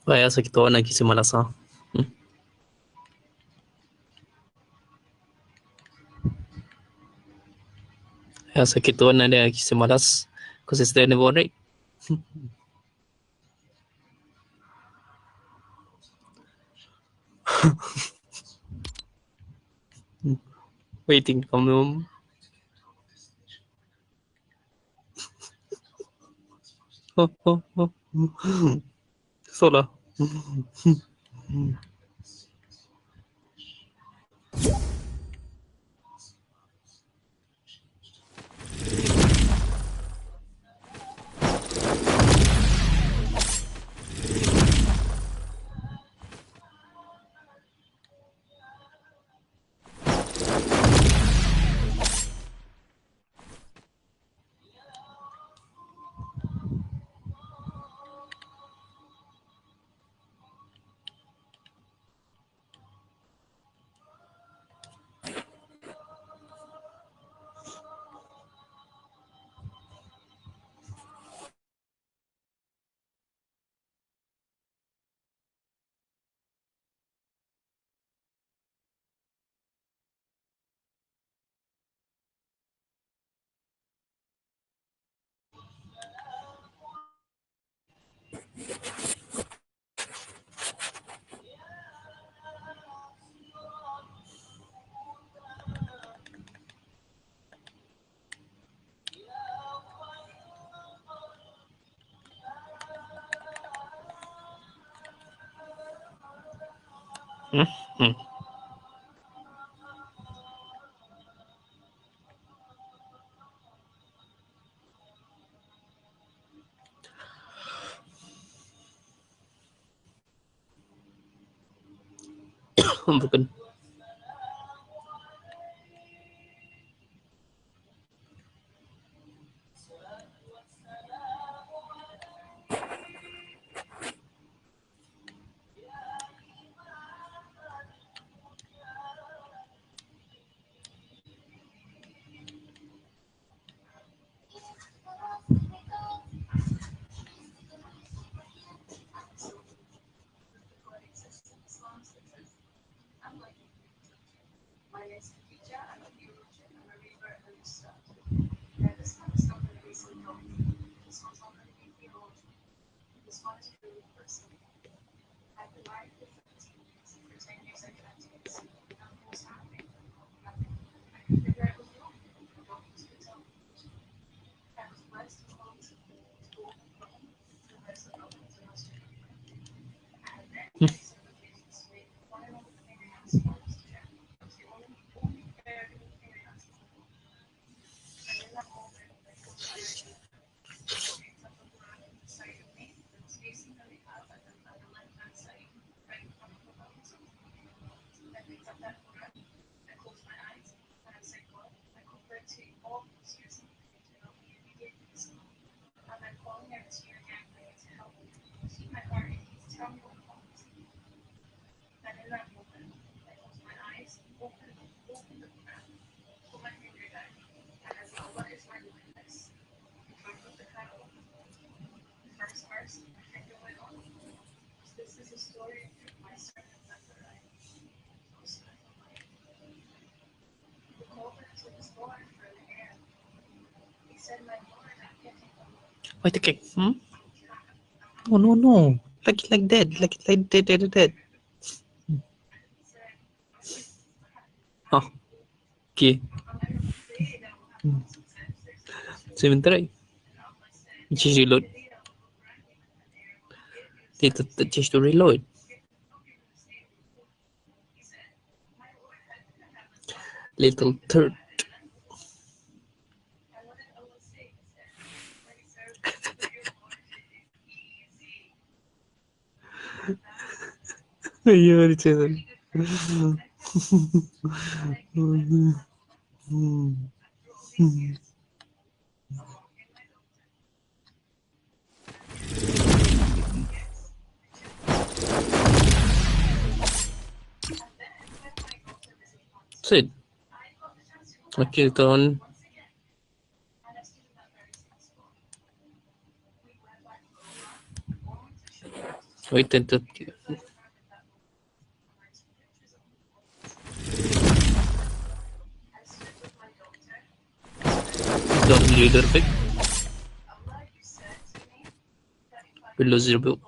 Vaya, sakit na kisi malas ha. Vaya, sakit na dia kisi malas. Because it's the end of one, right? Waiting kamu. Oh. Sola. Bukan. Why the cake? No. Like dead. Like dead. Oh, okay. Sebentar. Just reload. Just to reload. Little third. Ayun, it's Sid. Okay, turn. Wait until don't leader pick below 0.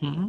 Mm-hmm.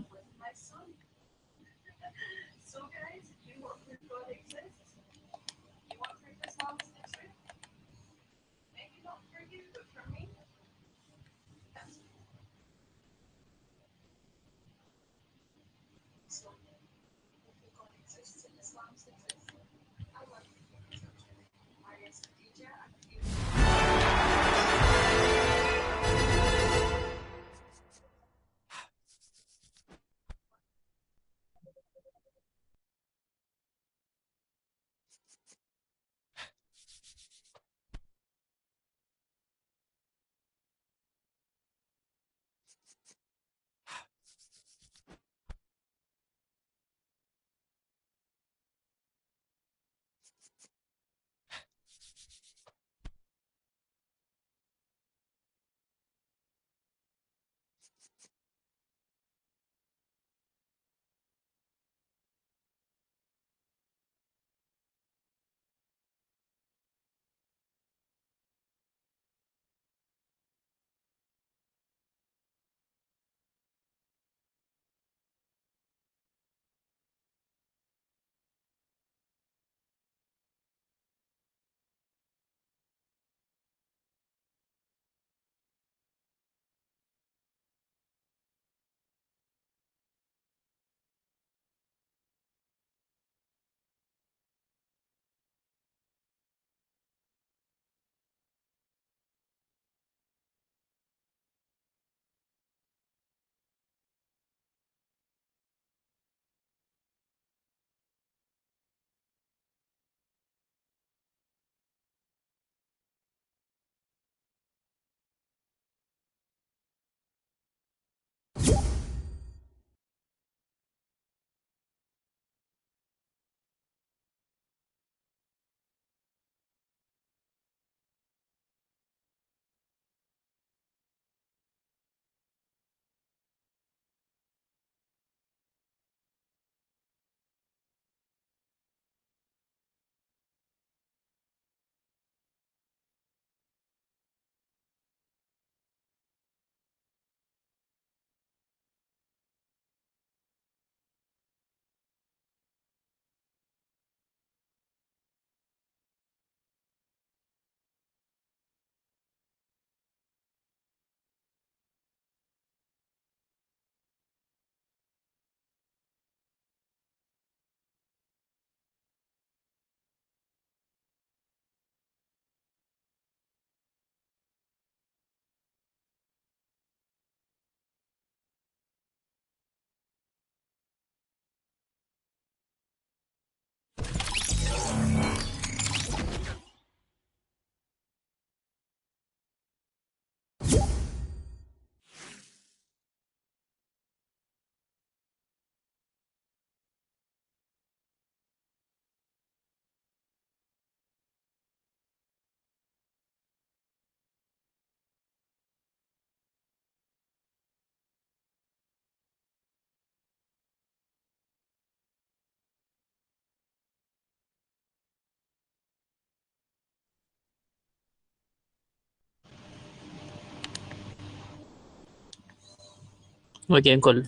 Okay, call.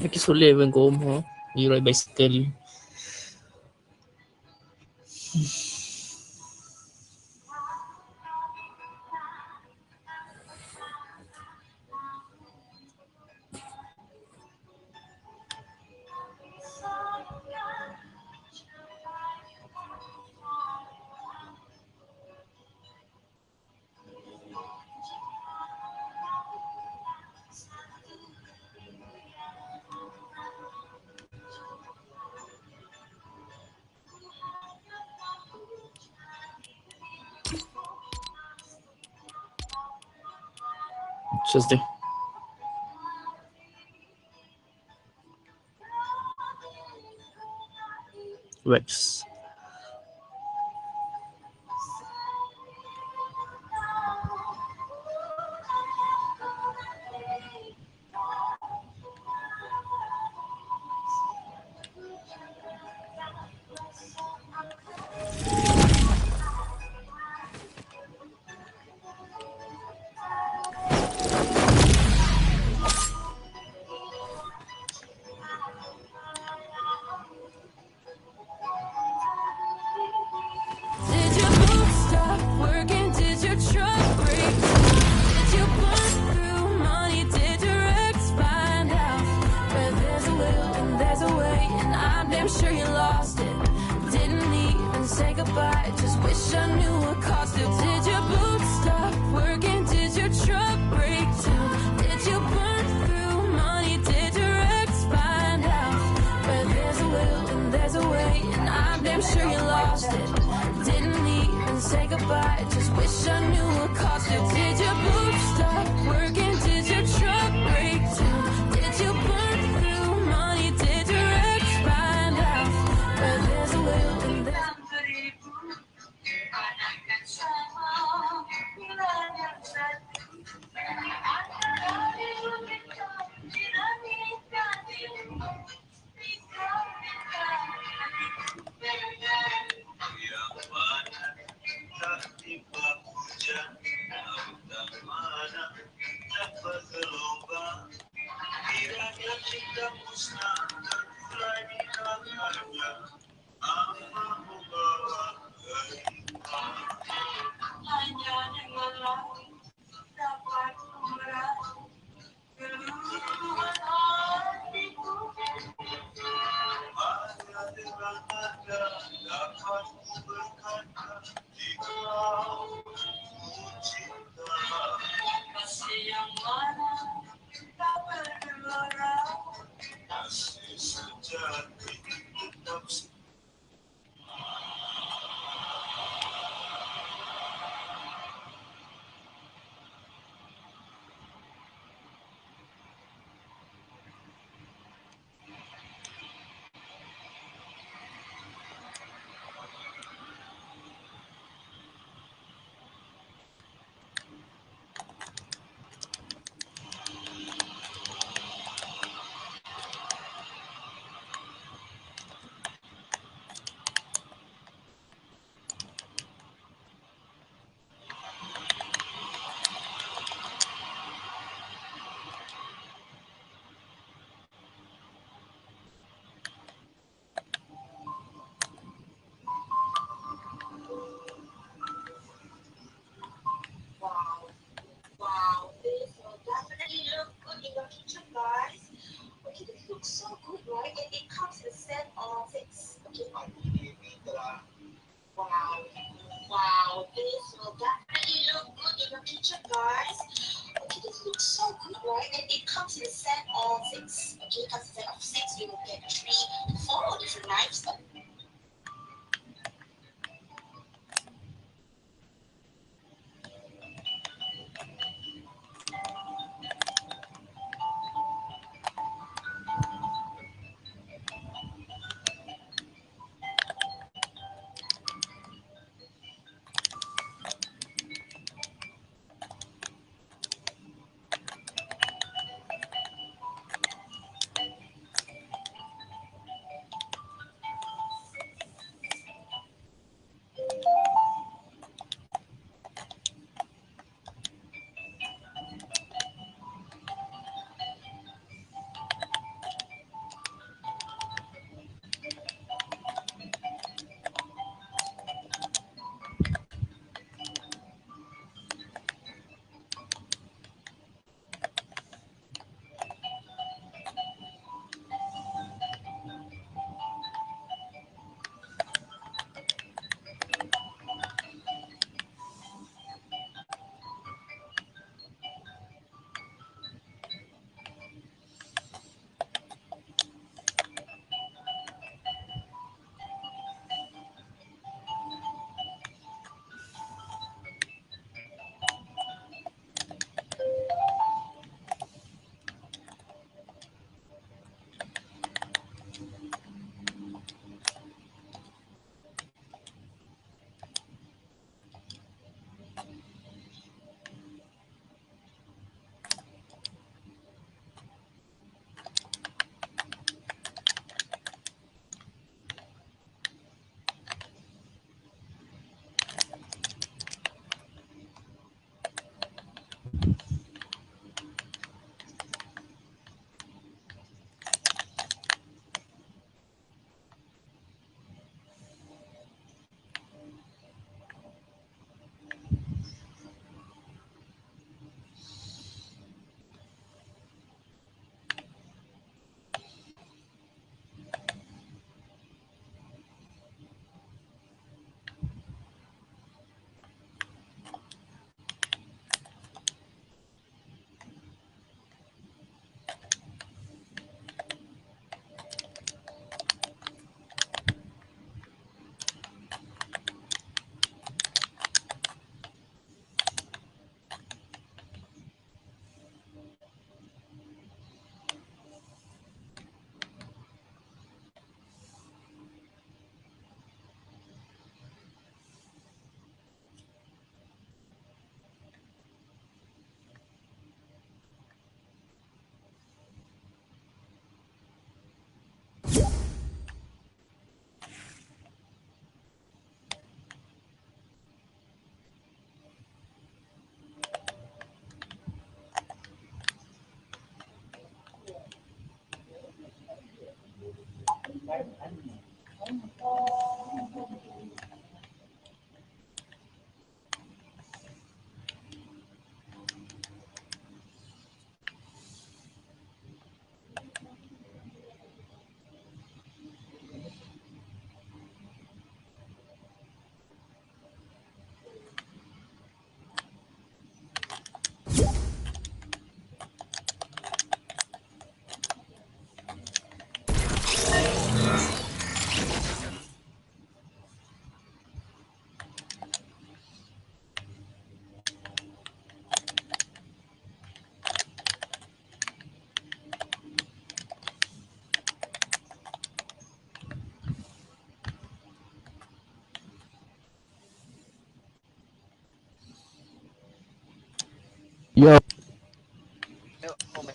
Okay, so even go mo. You ride bicycle. Tuesday. Rex.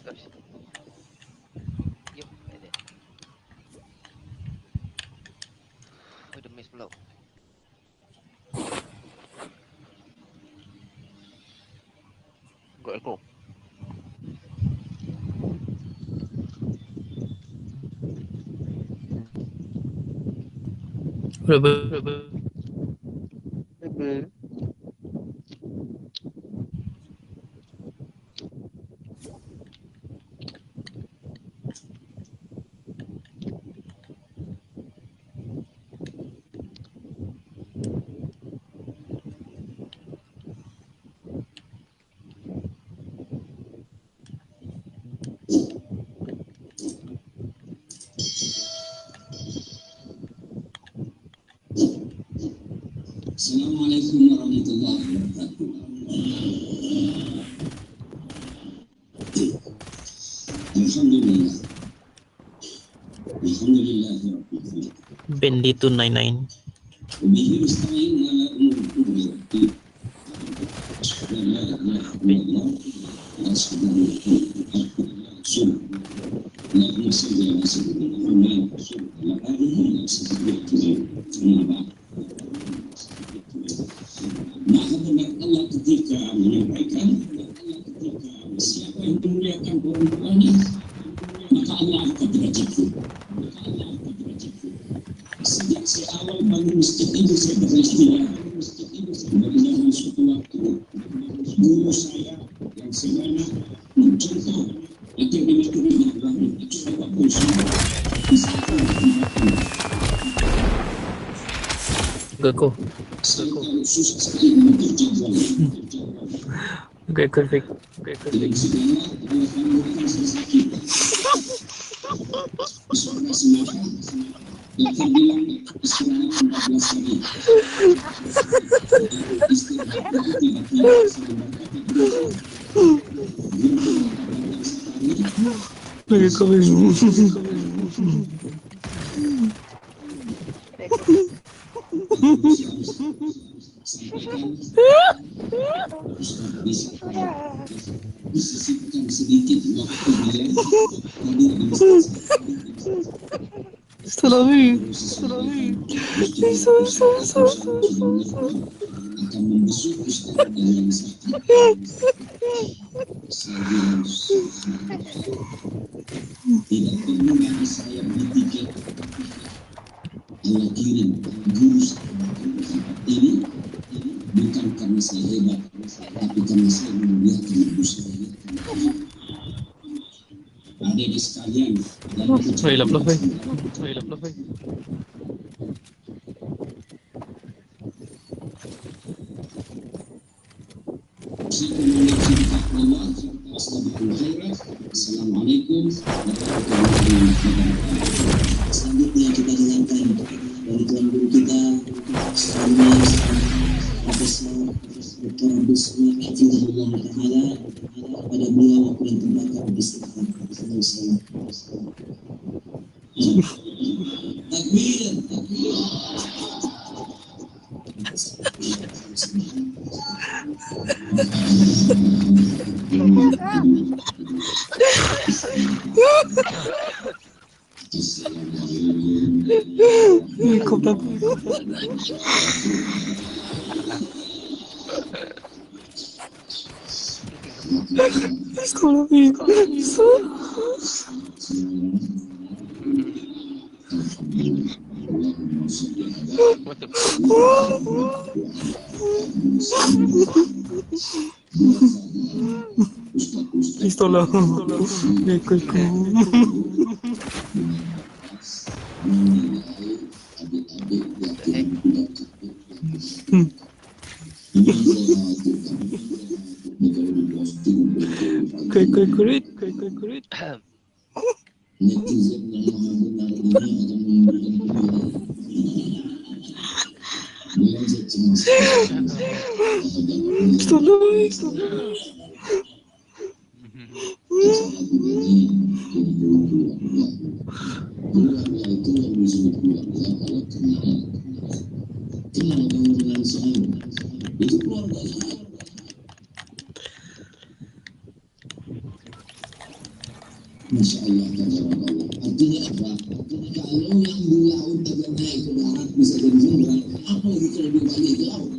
gosh. Yep, like that. Oh, the miss pula. Got echo. Berapa? Assalamualaikum warahmatullahi wabarakatuh. Alhamdulillah. Alhamdulillah rabbil alamin. Bendy 299. Bihi nasta'in ala umuri ad-din. La ilaha illallah. Allahumma salli ala sayyidina Muhammad wa ala alihi wa sahbihi. Amma ba'd. Maha Allah ketika menyampaikan siapa yang memuliakan orang tuanya, maka Allah akan derajatnya. Sejak saya awal bangun masjid ini saya beristighfar. Mudah-mudahan suatu waktu guru saya yang sebenarnya mencontoh agar begitu tidak bangun coba pulsa bisa Gako. saya tahu susah sekali mengatur jadwal. Okay, perfect. Dengan segala Allah panggilkan saya sakit. Suara semangat. Dokter bilang istirahat 14 hari. Istirahat tiba-tiba saya berkata Lagi komen. disisipkan sedikit waktu dia hadir di Salami. akan membesuk Ustaz yang sakit. Tidak perlu lagi saya beli tiket. Allah kirim guru ini bukan karena saya hebat, tapi karena saya memuliakan ibu saya. Adik-adik sekalian, Hilap lah, Fai. Assalamualaikum warahmatullahi wabarakatuh. Selanjutnya kita dengarkan dari tuan guru kita, Ustaz Profesor Dr. Abdul Samad Hafizahullah Ta'ala. Kepada beliau aku yang terbakar beristighfar. Takbir. Kau tak. Sekolah ni. Pistola. Ikut ku. Kurit. Netizen yang maha benar ini akan menimbulkan melencet cemas. Keluarga itu yang disebut keluarga kalau kenal kamu dengan saya itu keluarga saya. Masya Allah, Masya Allah. Artinya apa? Artinya kalau yang di laut agak naik ke darat bisa jadi jembatan, apalagi kalau di bawah di laut.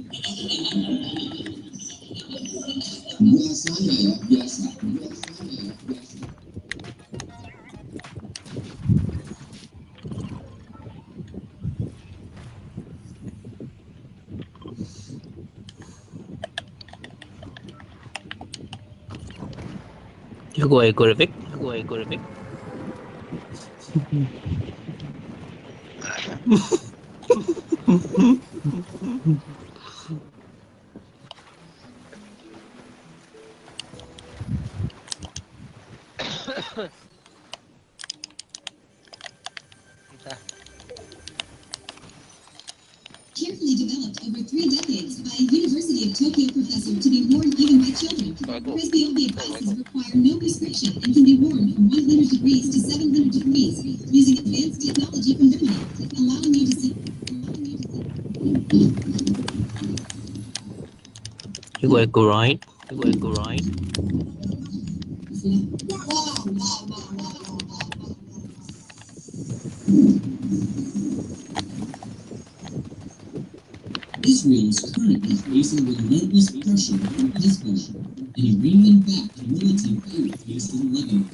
Biasanya ya, biasanya ya, biasa. You go Ekorevik. You go Ekorevik. Carefully developed over 3 decades by a University of Tokyo professor to be worn even by children. Presbyopia glasses require no prescription and can be worn from 100 degrees to 700 degrees using advanced technology from DINIEs, allowing you to see. You go Echo right. You go Echo right. Israel is currently facing relentless pressure from Hezbollah, an Iranian-backed militant group based in Lebanon.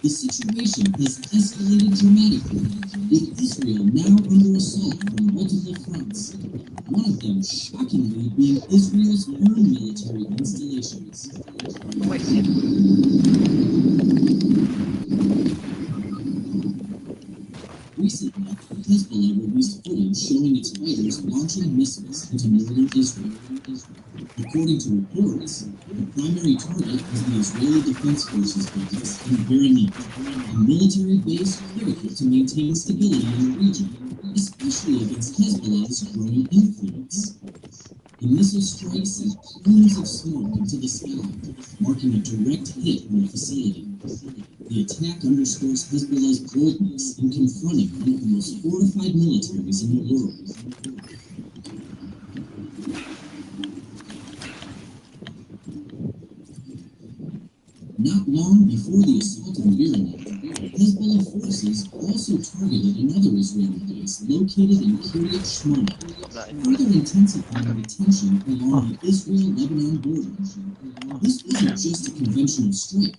The situation has escalated dramatically, with Israel now under assault from multiple fronts. One of them, shockingly, being Israel's own military installations. Recently, Hezbollah released footage showing its fighters launching missiles into northern Israel. According to reports, the primary target is the Israeli Defense Forces base in Beranit, a military base critical to maintain stability in the region, especially against Hezbollah's growing influence. The missile strikes sent plumes of smoke into the sky, marking a direct hit on the facility. The attack underscores Hezbollah's boldness in confronting one of the most fortified militaries in the world. Not long before the assault on Beranit, Hezbollah forces also targeted another Israeli base located in Kiryat Shmona, further intensifying the tension along the Israel-Lebanon border. This wasn't just a conventional strike.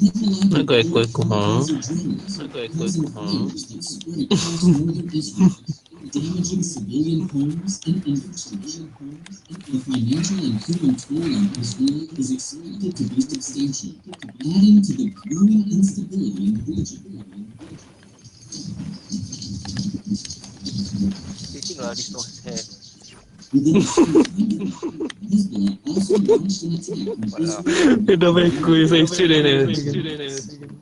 Hezbollah deployed kamikaze drones, causing fires that spread across northern Israel, damaging civilian homes and infrastructure. The financial and human toll on Israel is expected to be substantial, adding to the growing instability in the region. Within a short time, Hezbollah also launched an attack on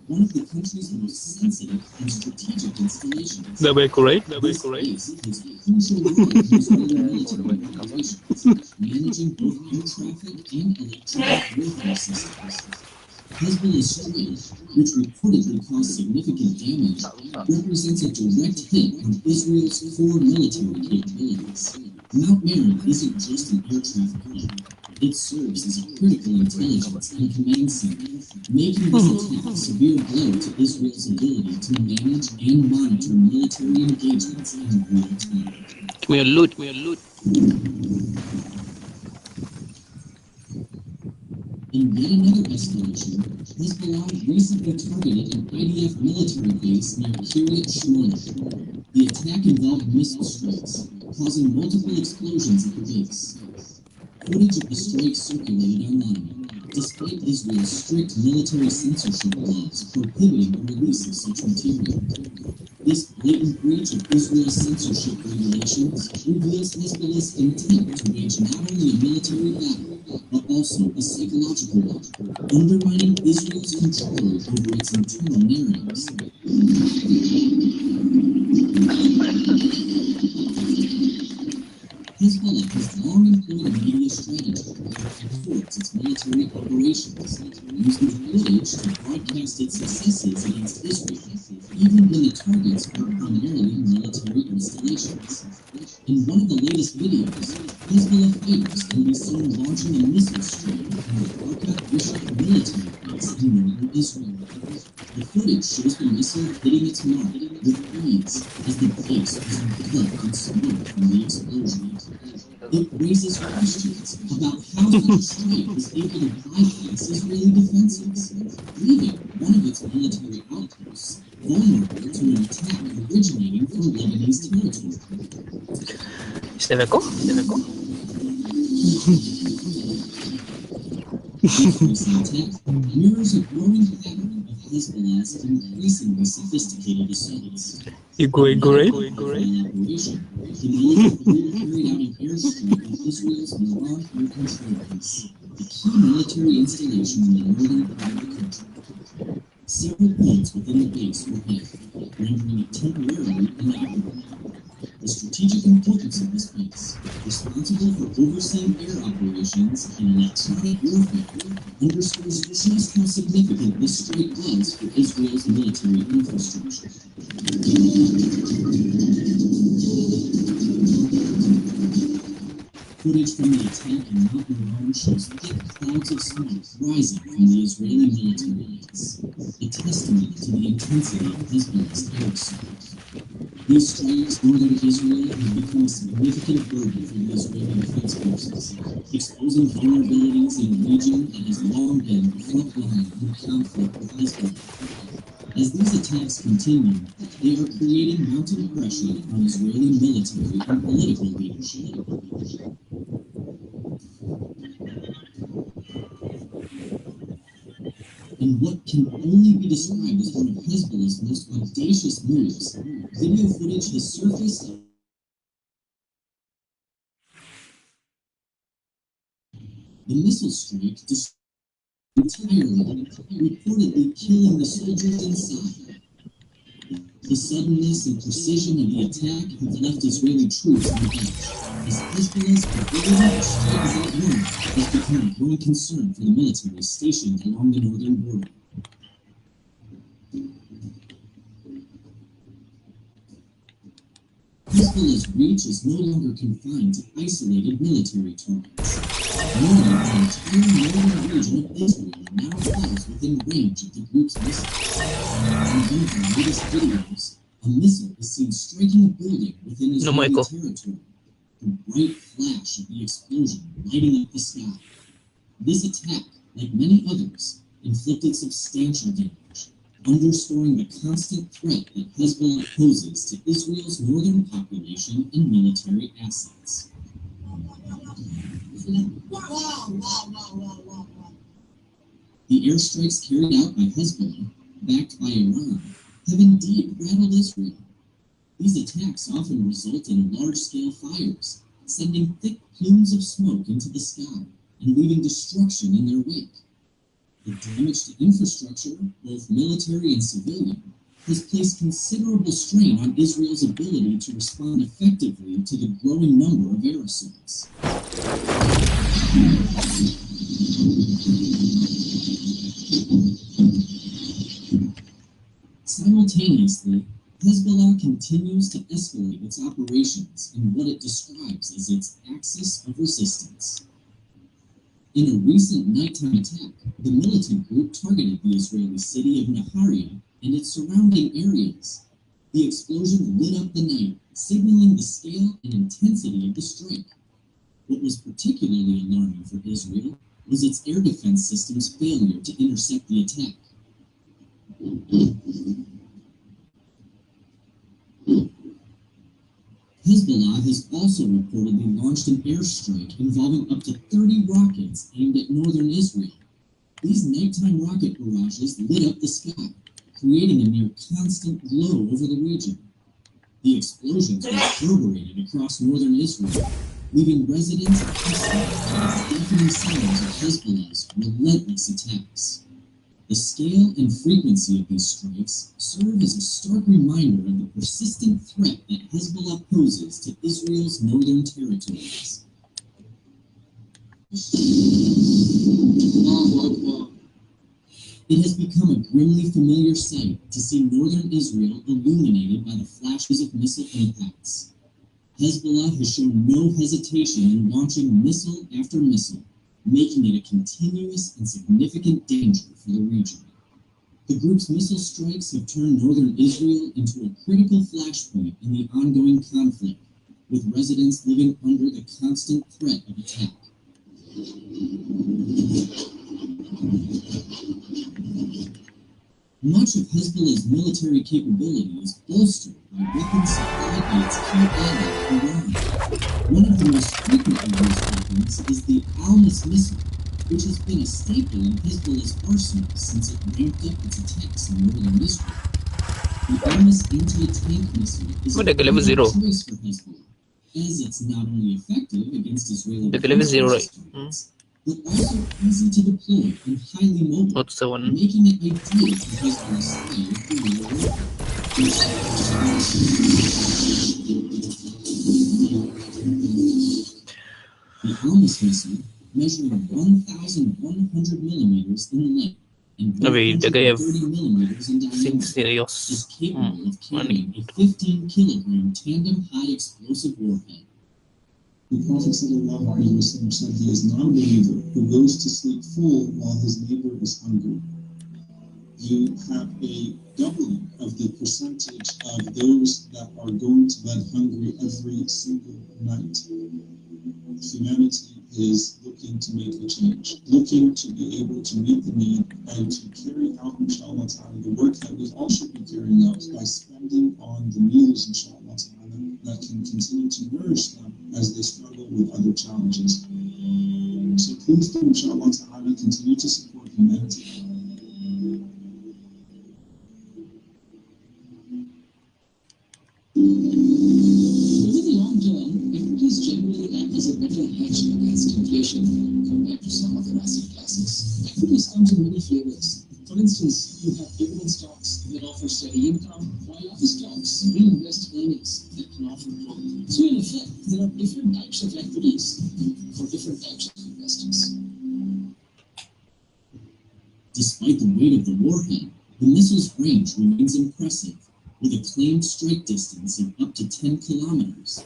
one of the country's most sensitive and strategic installations. This base plays a crucial role in Israeli military operations, managing both air traffic and electronic warfare systems. Hezbollah's strike, which reportedly caused significant damage, represents a direct hit on Israel's core military capabilities. Mount Meron isn't just an air traffic hub. It serves as a critical intelligence and command center, making this attack a severe blow to Israel's ability to manage and monitor military engagements in real time. Give me a loot. In yet another escalation, Hezbollah recently targeted an IDF military base near Kiryat Shmona. The attack involved missile strikes, causing multiple explosions at the base. Footage of the strike circulated online, despite Israel's strict military censorship laws prohibiting the release of such material. This blatant breach of Israel's censorship regulations reveals Hezbollah's intent to wage not only a military battle, but also a psychological one, undermining Israel's control over its internal narratives. Hezbollah has long employed a media strategy that supports its military operations, using footage to broadcast its successes against Israel, even when the targets are primarily military installations. In one of the latest videos, Hezbollah fighters can be seen launching a missile strike on the Barkat Bishop military base in northern Israel. The footage shows the missile hitting its mark with ease as the base was engulfed in smoke from the explosion. It raises questions about how such a strike was able to bypass Israeli defenses, leaving one of its military outposts vulnerable to an attack originating from Lebanese territory. Ist der Wecker? This recent attack mirrors a growing pattern of Hezbollah's increasingly sophisticated assaults. Igor. Operation, the military carried out an airstrike on Israel's Miran air control base, a key military installation in the northern part of the country. Several planes within the base were hit, rendering it temporarily inoperable. The strategic importance of this base, responsible for overseeing air operations in electronic warfare, underscores just how significant this strike was for Israel's military infrastructure. Footage from the attack in Mount Meron shows thick clouds of smoke rising from the Israeli military base, a testament to the intensity of Hezbollah's air assault. These strikes northern Israel have become a significant burden for the Israeli defense forces, exposing vulnerabilities in a region that has long been the front line in the conflict with Hezbollah. As these attacks continue, they are creating mounting pressure on Israeli military and political leadership. In what can only be described as one of Hezbollah's most audacious moves, video footage has surfaced of the missile strike entirely, reportedly killing the soldiers inside. The suddenness and precision of the attack have left Israeli troops on edge, as Hezbollah's ability to strike without warning has become a growing concern for the military stationed along the northern border. Hezbollah's reach is no longer confined to isolated military targets. Nearly the entire northern region of Israel now falls within range of the group's missiles. In one of the latest videos, a missile is seen striking a building within Israeli territory, the bright flash of the explosion lighting up the sky. This attack, like many others, inflicted substantial damage, underscoring the constant threat that Hezbollah poses to Israel's northern population and military assets. The airstrikes carried out by Hezbollah, backed by Iran, have indeed rattled Israel. These attacks often result in large-scale fires, sending thick plumes of smoke into the sky and leaving destruction in their wake. The damage to infrastructure, both military and civilian, has placed considerable strain on Israel's ability to respond effectively to the growing number of air assaults. Simultaneously, Hezbollah continues to escalate its operations in what it describes as its axis of resistance. In a recent nighttime attack, the militant group targeted the Israeli city of Nahariya and its surrounding areas. The explosion lit up the night, signaling the scale and intensity of the strike. What was particularly alarming for Israel was its air defense system's failure to intercept the attack. Hezbollah has also reportedly launched an airstrike involving up to 30 rockets aimed at northern Israel. These nighttime rocket barrages lit up the sky, creating a near constant glow over the region. The explosions reverberated across northern Israel, leaving residents accustomed to the deafening sounds of Hezbollah's relentless attacks. The scale and frequency of these strikes serve as a stark reminder of the persistent threat that Hezbollah poses to Israel's northern territories. It has become a grimly familiar sight to see northern Israel illuminated by the flashes of missile impacts. Hezbollah has shown no hesitation in launching missile after missile, making it a continuous and significant danger for the region. The group's missile strikes have turned northern Israel into a critical flashpoint in the ongoing conflict, with residents living under the constant threat of attack. Much of Hezbollah's military capability is bolstered by weapons supplied by its key ally, Iran. One of the most frequently used weapons is the Almas missile, which has been a staple in Hezbollah's arsenal since it ramped up its attacks in northern Israel. The Almas anti-tank missile is a Dekat level zero. choice for Hezbollah, as it's not only effective against Israeli Dekat level zero, right? targets, but also easy to deploy and highly mobile, Not so one. making it ideal for Hezbollah's style of guerrilla warfare. The Almas missile, measuring 1,100 millimeters in length and Tapi dia 130 millimeters in diameter, serious. is capable of carrying a 15-kilogram tandem high explosive warhead. The Prophet ﷺ said he is not a believer who goes to sleep full while his neighbor is hungry. You have a doubling of the percentage of those that are going to bed hungry every single night. Humanity is looking to make a change, looking to be able to meet the need and to carry out, inshallah ta'ala, the work that we all should be carrying out by spending on the meals, inshallah ta'ala, that can continue to nourish them as they struggle with other challenges. So please do, inshallah ta'ala, continue to support humanity. Over the long term, equities generally act as a better hedge against inflation compared to some other asset classes. Equities comes in many flavors. For instance, you have dividend stocks that offer steady income, while other stocks reinvest earnings that can offer growth. So in effect, there are different types of equities for different types of investors. Despite the weight of the warhead, the missile's range remains impressive, with a claimed strike distance of up to 10 kilometers.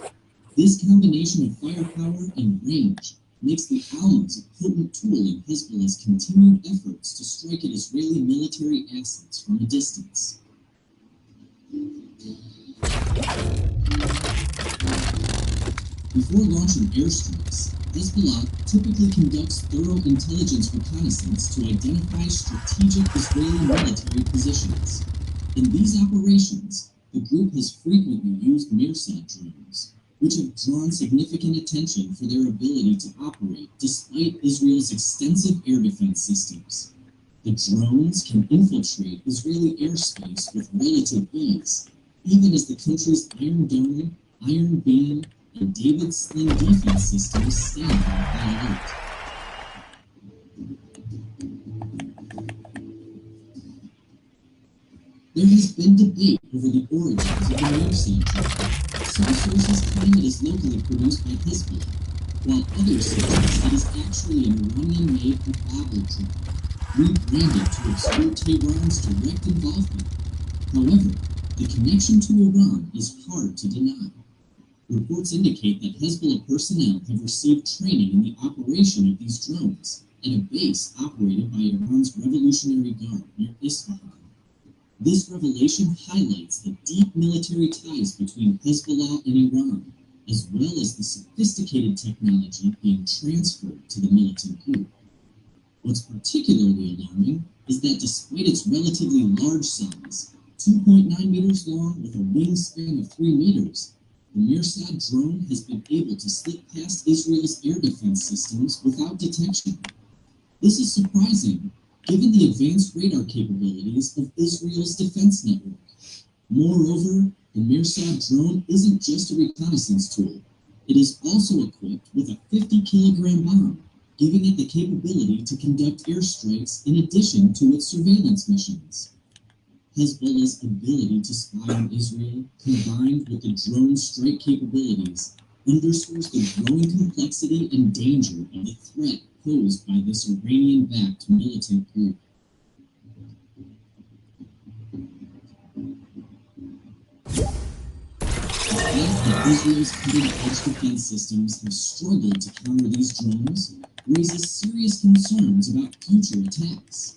This combination of firepower and range makes the Almas a potent tool in Hezbollah's continued efforts to strike at Israeli military assets from a distance. Before launching airstrikes, Hezbollah typically conducts thorough intelligence reconnaissance to identify strategic Israeli military positions. In these operations, the group has frequently used Mirsad drones, which have drawn significant attention for their ability to operate despite Israel's extensive air defense systems. The drones can infiltrate Israeli airspace with relative ease, even as the country's Iron Dome, Iron Beam, and David Sling defense systems stand on high alert. There has been debate over the origins of the Mirsad drone. Some sources claim it is locally produced by Hezbollah, while others suggest it is actually an Iranian-made Babel drone, rebranded to obscure Tehran's direct involvement. However, the connection to Iran is hard to deny. Reports indicate that Hezbollah personnel have received training in the operation of these drones at a base operated by Iran's Revolutionary Guard near Isfahan. This revelation highlights the deep military ties between Hezbollah and Iran, as well as the sophisticated technology being transferred to the militant group. What's particularly alarming is that despite its relatively large size, 2.9 meters long with a wingspan of 3 meters, the Mirsad drone has been able to slip past Israel's air defense systems without detection. This is surprising, given the advanced radar capabilities of Israel's defense network. Moreover, the Mirsad drone isn't just a reconnaissance tool. It is also equipped with a 50-kilogram bomb, giving it the capability to conduct airstrikes in addition to its surveillance missions. Hezbollah's ability to spy on Israel, combined with the drone strike capabilities, underscores the growing complexity and danger of the threat posed by this Iranian-backed militant group. The fact that Israel's cutting-edge defense systems have struggled to counter these drones raises serious concerns about future attacks.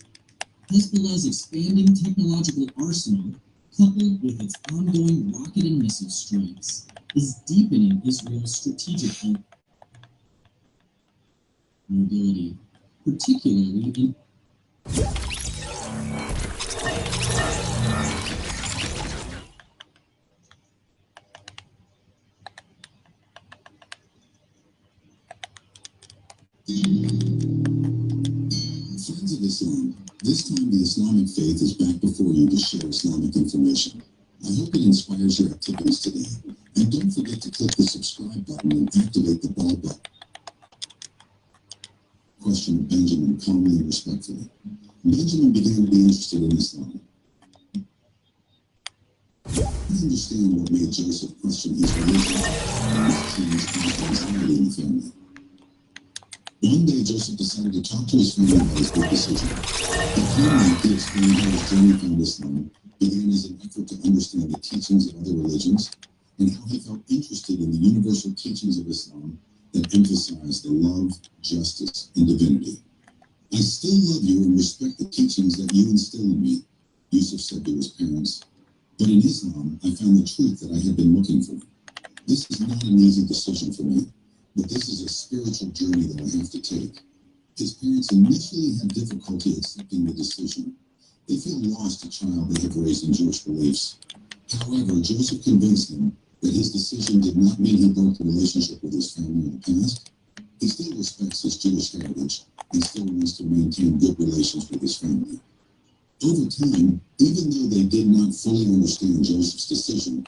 Hezbollah's expanding technological arsenal, coupled with its ongoing rocket and missile strikes, is deepening Israel's strategic vulnerability, particularly in Friends of Islam, this time the Islamic faith is back before you to share Islamic information. I hope it inspires your activities today. And don't forget to click the subscribe button and activate the bell button. Question of Benjamin calmly and respectfully. Benjamin began to be interested in Islam. I understand what made Joseph question his religion and what changed anxiety in the family. One day, Joseph decided to talk to his family about his big decision. Finally, he explained how his journey from Islam began as an effort to understand the teachings of other religions and how he felt interested in the universal teachings of Islam that emphasize the love, justice, and divinity. I still love you and respect the teachings that you instill in me, Yusuf said to his parents. But in Islam, I found the truth that I had been looking for. This is not an easy decision for me, but this is a spiritual journey that I have to take. His parents initially had difficulty accepting the decision. They feel lost a child they have raised in Jewish beliefs. However, Joseph convinced them that his decision did not mean he broke the relationship with his family in the past. He still respects his Jewish heritage and still wants to maintain good relations with his family. Over time, even though they did not fully understand Joseph's decision,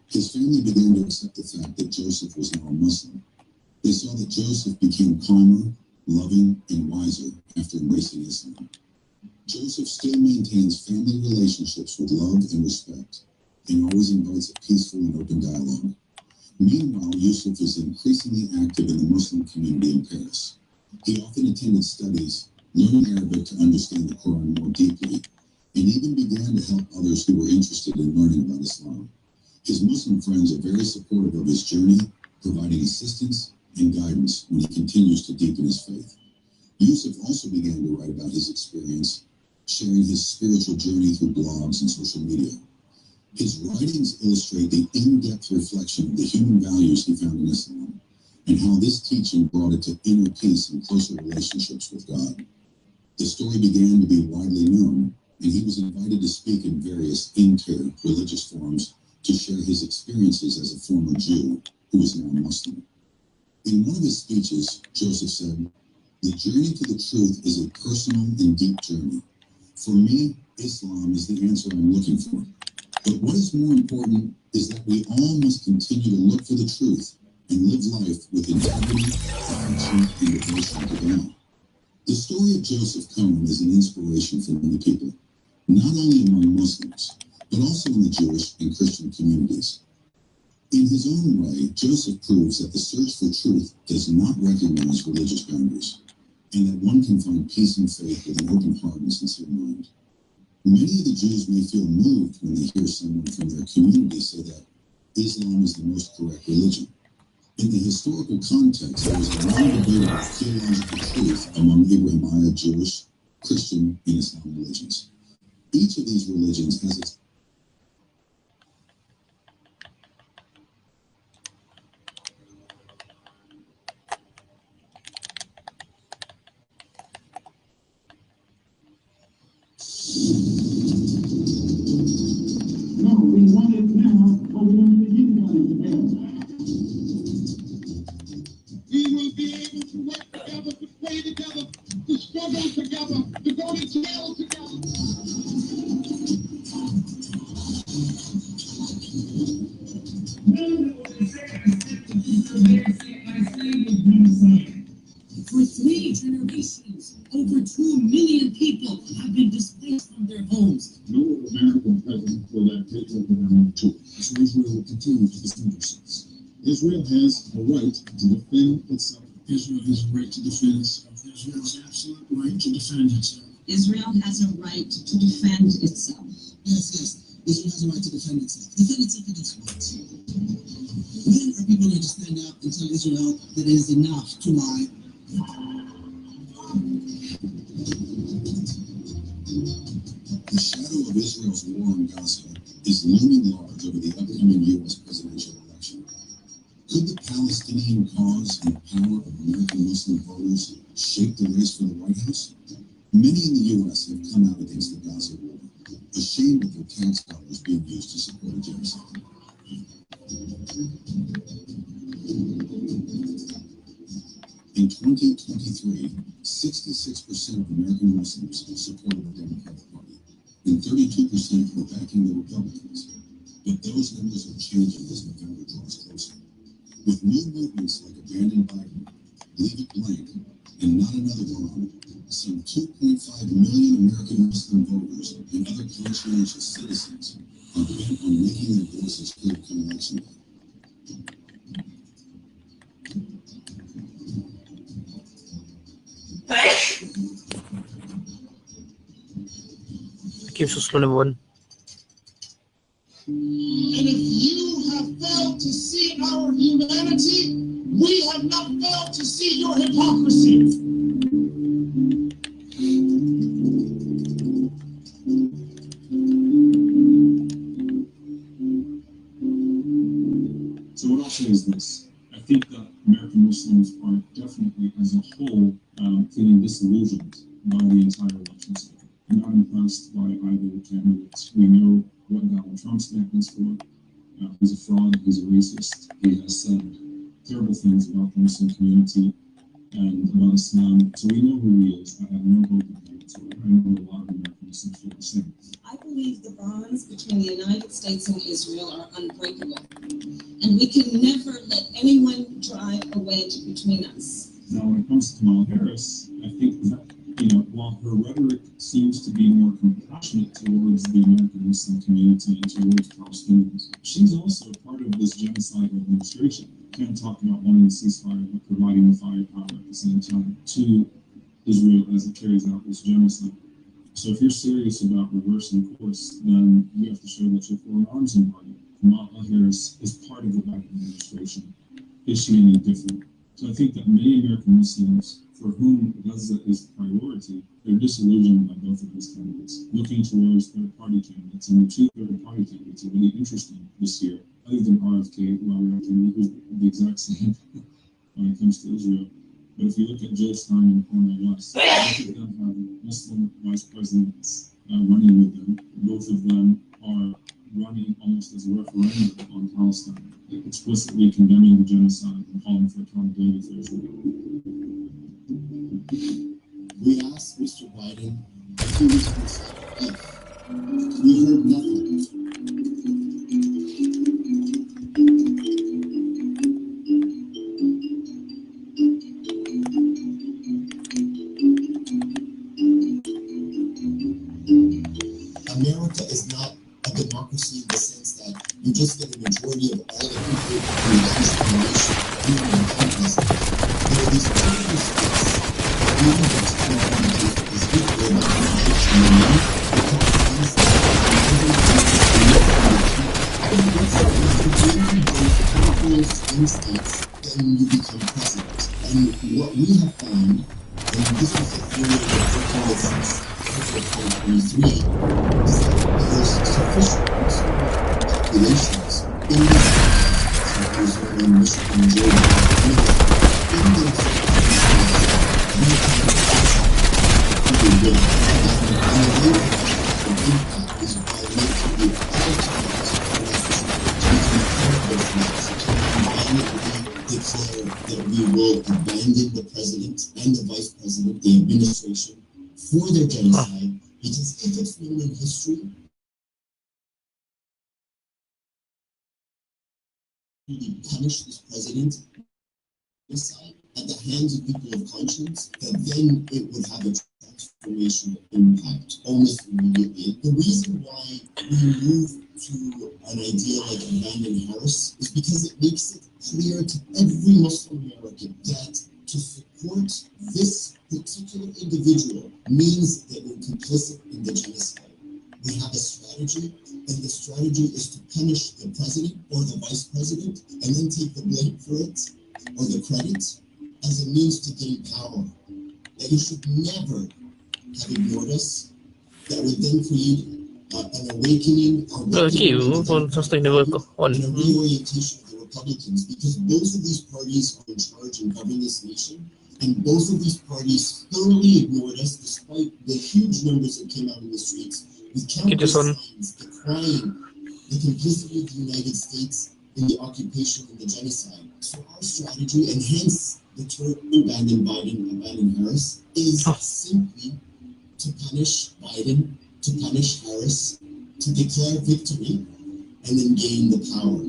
his family began to accept the fact that Joseph was now a Muslim. They saw that Joseph became calmer, loving, and wiser after embracing Islam. Joseph still maintains family relationships with love and respect, and always invites a peaceful and open dialogue. Meanwhile, Yusuf is increasingly active in the Muslim community in Paris. He often attended studies, learning Arabic to understand the Quran more deeply, and even began to help others who were interested in learning about Islam. His Muslim friends are very supportive of his journey, providing assistance and guidance when he continues to deepen his faith. Yusuf also began to write about his experience, sharing his spiritual journey through blogs and social media. His writings illustrate the in-depth reflection of the human values he found in Islam, and how this teaching brought it to inner peace and closer relationships with God. The story began to be widely known, and he was invited to speak in various inter-religious forums to share his experiences as a former Jew who is now Muslim. In one of his speeches, Joseph said, "The journey to the truth is a personal and deep journey. For me, Islam is the answer I'm looking for. But what is more important is that we all must continue to look for the truth and live life with integrity, affection, and devotion to God." The story of Joseph Cohen is an inspiration for many people, not only among Muslims, but also in the Jewish and Christian communities. In his own way, Joseph proves that the search for truth does not recognize religious boundaries, and that one can find peace and faith with an open heart and sincere mind. Many of the Jews may feel moved when they hear someone from their community say that Islam is the most correct religion. In the historical context, there is a long debate about theological truth among Abrahamic Jewish, Christian, and Islam religions. Each of these religions has its No, we want it now, but we don't really want it now. We will be able to work together, to play together, to struggle together, to go to jail together. For 3 generations, over 2 million people have been displaced from their homes. No American president will let take over their own tools. So Israel will continue to defend itself. Israel has a right to defend itself. Israel has a right to defend itself. Israel has absolute right to defend itself. Israel has a right to defend itself. Yes. Israel has a right to defend itself. Defend itself against what? When are people going to stand up and tell Israel that it is enough to lie? The shadow of Israel's war on Gaza is looming large over the upcoming U.S. presidential election. Could the Palestinian cause and the power of American Muslim voters shape the race for the White House? Many in the U.S. have come out against the Gaza war, ashamed of their tax dollars being used to support a genocide. In 2023, 66% of American Muslims supported the Democratic Party, and 32% were backing the Republicans. But those numbers are changing as November draws closer. With new movements like Abandon Biden, Leave It Blank, and Not Another Bomb, some 2.5 million American Muslim voters and other conscientious citizens are bent on making their voices heard come election day. Keep so slow, number one. And if you have failed to see our humanity, we have not failed to see your hypocrisy. So what I'll say is this. I think that American Muslims are definitely, as a whole, feeling disillusioned by the entire election cycle. I'm not impressed by either candidates. We know what Donald Trump stands for. He's a fraud, he's a racist. He has said terrible things about the Muslim community and about Islam. So we know who he is. I have no hope in him whatsoever. I know a lot of American Muslims feel the same. I believe the bonds between the United States and Israel are unbreakable. And we can never let anyone drive a wedge between us. Now, when it comes to Kamala Harris, I think that, while her rhetoric seems to be more compassionate towards the American Muslim community and towards Palestinians, she's also part of this genocidal administration. Can't talk about wanting a ceasefire, but providing the firepower at the same time to Israel as it carries out this genocide. So if you're serious about reversing course, then you have to show that you're for an arms embargo. Kamala Harris is part of the Biden administration. Is she any different? So I think that many American Muslims, for whom Gaza is priority, they're disillusioned by both of these candidates, looking towards third-party candidates. And the two third-party candidates are really interesting this year, other than RFK, who I reckon is the exact same when it comes to Israel. But if you look at Jill Stein and Cornel West, both of them have Muslim vice presidents running with them. Both of them are running almost as a referendum on Palestine, explicitly condemning the genocide and calling for accountability for Israel. We asked Mr. Biden if he was concerned. We heard nothing. America is not a democracy in the sense that you just get a majority of all the people who manage the nation, even in Congress. There are these political states, even the technology is equal about the nation and money, states, then you become president. And what we have found, and this was the theory of the since 2023, is that there's sufficient populations in these countries, Arizona, Michigan, Georgia, in those we can people live. And the way that impact is by making the politics declare that we will abandon the president and the vice president, the administration, for their genocide, because if it's known in history, we punish this president genocide at the hands of people of conscience, that then it would have a transformational impact almost immediately. The reason why we move to an idea like Abandon Harris is because it makes it clear to every Muslim American that to support this particular individual means that we're complicit in the genocide. We have a strategy, and the strategy is to punish the president or the vice president and then take the blame for it or the credit as a means to gain power. That you should never have ignored us, that would then create an awakening or sustainable on and a reorientation of the Republicans, because both of these parties are in charge and govern this nation, and both of these parties thoroughly ignored us despite the huge numbers that came out in the streets with countless signs decrying the complicity of the United States in the occupation and the genocide. So our strategy, and hence the term abandon Biden, abandon Harris, is simply to punish Biden, to punish Harris, to declare victory, and then gain the power.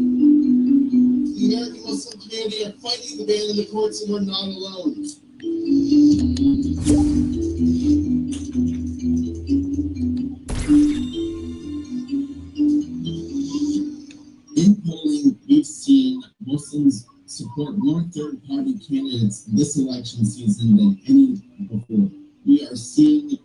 The American Muslim community are fighting the ban in the courts, and we're not alone. In polling, we've seen Muslims support more third-party candidates this election season than any before. We are seeing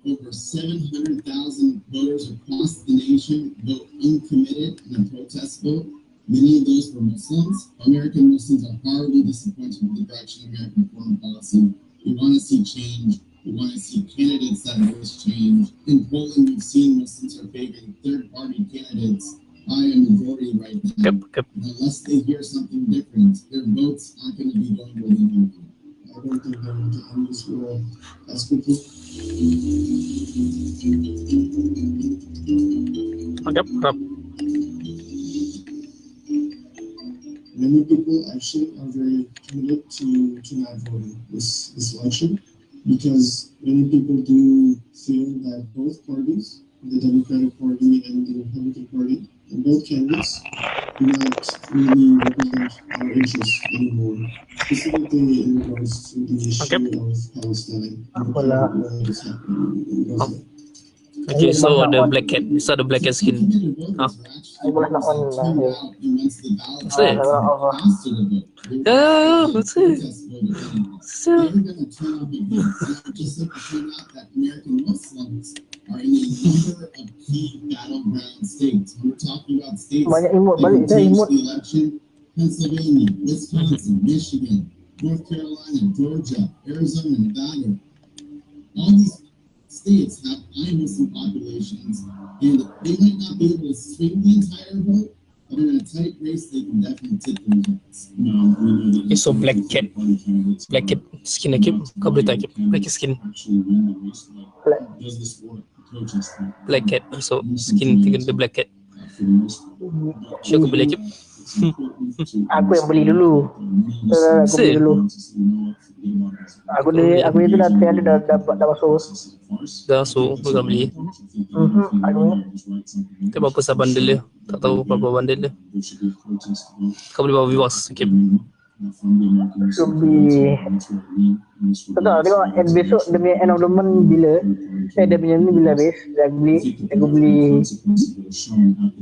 over 700,000 voters across the nation vote uncommitted in a protest vote. Many of those were Muslims. American Muslims are horribly disappointed with the direction of American foreign policy. We want to see change. We want to see candidates that voice change. In polling, we've seen Muslims are favoring third-party candidates by a majority right now. Unless they hear something different, their votes aren't going to be going where they want to. I don't think they're going to end this war as quickly. Many people actually are very committed to not voting this election, because many people do feel that both parties, the Democratic Party and the Republican Party, and both candidates do not really represent our interests anymore, specifically in regards to the issue of Palestine and what is happening in Gaza. Okay, so the black cat, so the black cat skin. Aku boleh nak on lah. That's it. Yeah, that's it. So, They're going to turn up again. Just like to point out that American Muslims are in a number of key battleground states. When we're talking about states Banyak that emote, balik can dah change emote. the election: Pennsylvania, Wisconsin, Michigan, North Carolina, Georgia, Arizona, Nevada. All these states have high Muslim populations, and they might not be able to swing the entire vote, but in a tight race, they can definitely tip the results. Now, we know that it's so black cat. Black cat skin lagi. Kau boleh tak? Black cat skin. actually win the race, but does this work? Coaches think Black cat. So skin tinggal the black cat. for the most part. Sure kau boleh lagi. It's important to Aku yang beli dulu. Aku beli dulu. Aku itu dah ada dah masuk. Dah so kau dah beli. Kau berapa sah bundle dia? Tak tahu berapa bundle dia. Kau boleh bawa viewers. Okay. Lebih. Kau tahu tengok besok demi end of the month bila dia punya ni bila habis. Aku beli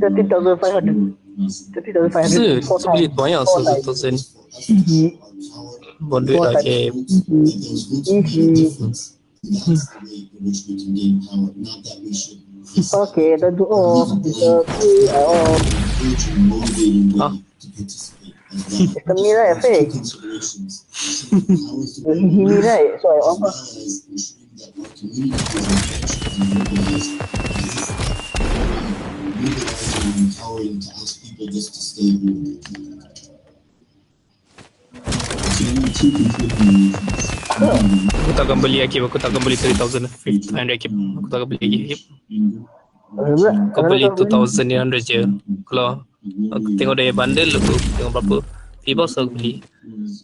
30,500. 30,500. So beli banyak 1,000. Bond duit lah. Okay. Okay, tentu off. Ah. Sistem ni right, fake. Ini right, so I off lah. Empowering to ask people just to stay home. So there are two conflicting reasons. Aku takkan beli lagi. Aku takkan beli 3,500 kip. Aku takkan beli lagi. Yep. Kau beli 2,800 je. Kalau aku tengok dia bundle aku tengok berapa. Viewers aku beli.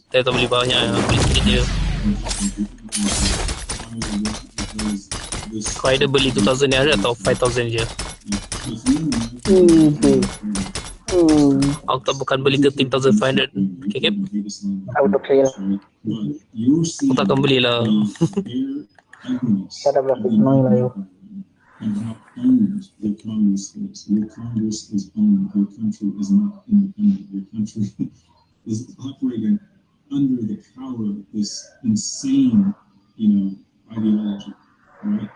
Saya tak beli banyak. Beli sikit je. Kau either beli 2,800 atau 5,000 je. Aku tak bukan beli 13,500. Okay, Kip? Aku tak kira lah. Aku takkan belilah. Tak ada berapa senang lah you. And how owned your Congress is. Your Congress is owned. Your country is not independent. Your country is operating under the power of this insane, ideology, right?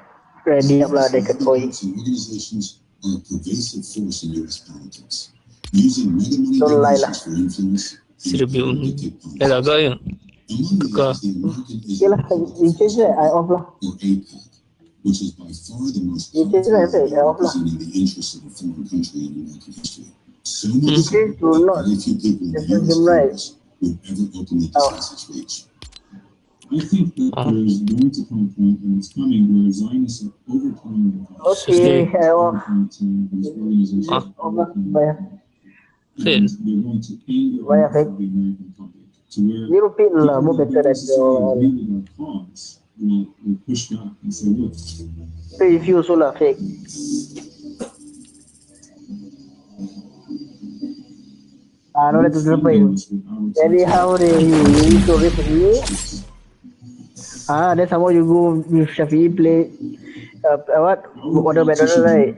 Ready lah dia ketoi. Organizations are a pervasive force in U.S. politics, using mega money Don't lie lah. donations for influence. Sirbium. Dah agak ya. Among the Tukar. areas the American is Okay lah, rechange lah, I off lah. or APAC. which is by far the most It is powerful right, law off lah. representing the interests of a foreign country in American history. So much so It will that not. very few people in the This is U.S. right. Congress would ever openly Oh. discuss its reach. I think that there's going to come a point, and it's coming, where Zionists are overpowering the power. Okay, off. These organizations are overpowering the Baik. power. And they're going to anger Baik, off baik. the American public to where You repeat lah, more people that better don't than necessarily your. agree with our cause will push back and say, look, Review also lah, fake. No, let's do it. Very how they you to review. Then somehow you go with Shafi play. What? Order better, right?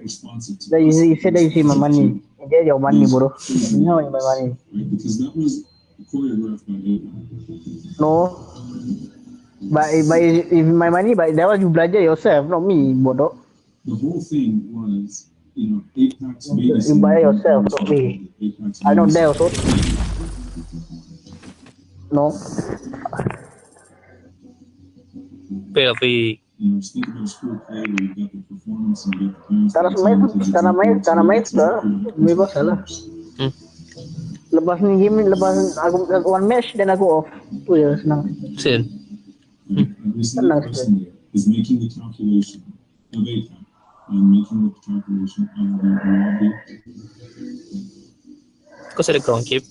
Then you said that you see my money. Get your money, bro. You know my money. Because that was choreographed by AIPAC. No. But if my money, but that was you belajar yourself, not me, bodoh. The whole thing was, AIPAC's You buy yourself, not me. I not there also. No. Tapi Think about a school play where you got the performance and you get the parents. Tanah main sudah. Bebas lah. Lepas ni game, lepas aku one match dan aku off. Tu je senang. Sen. Every single person there is making the calculation of AIPAC and making the calculation of the lobby. Kau saya ada ground keep.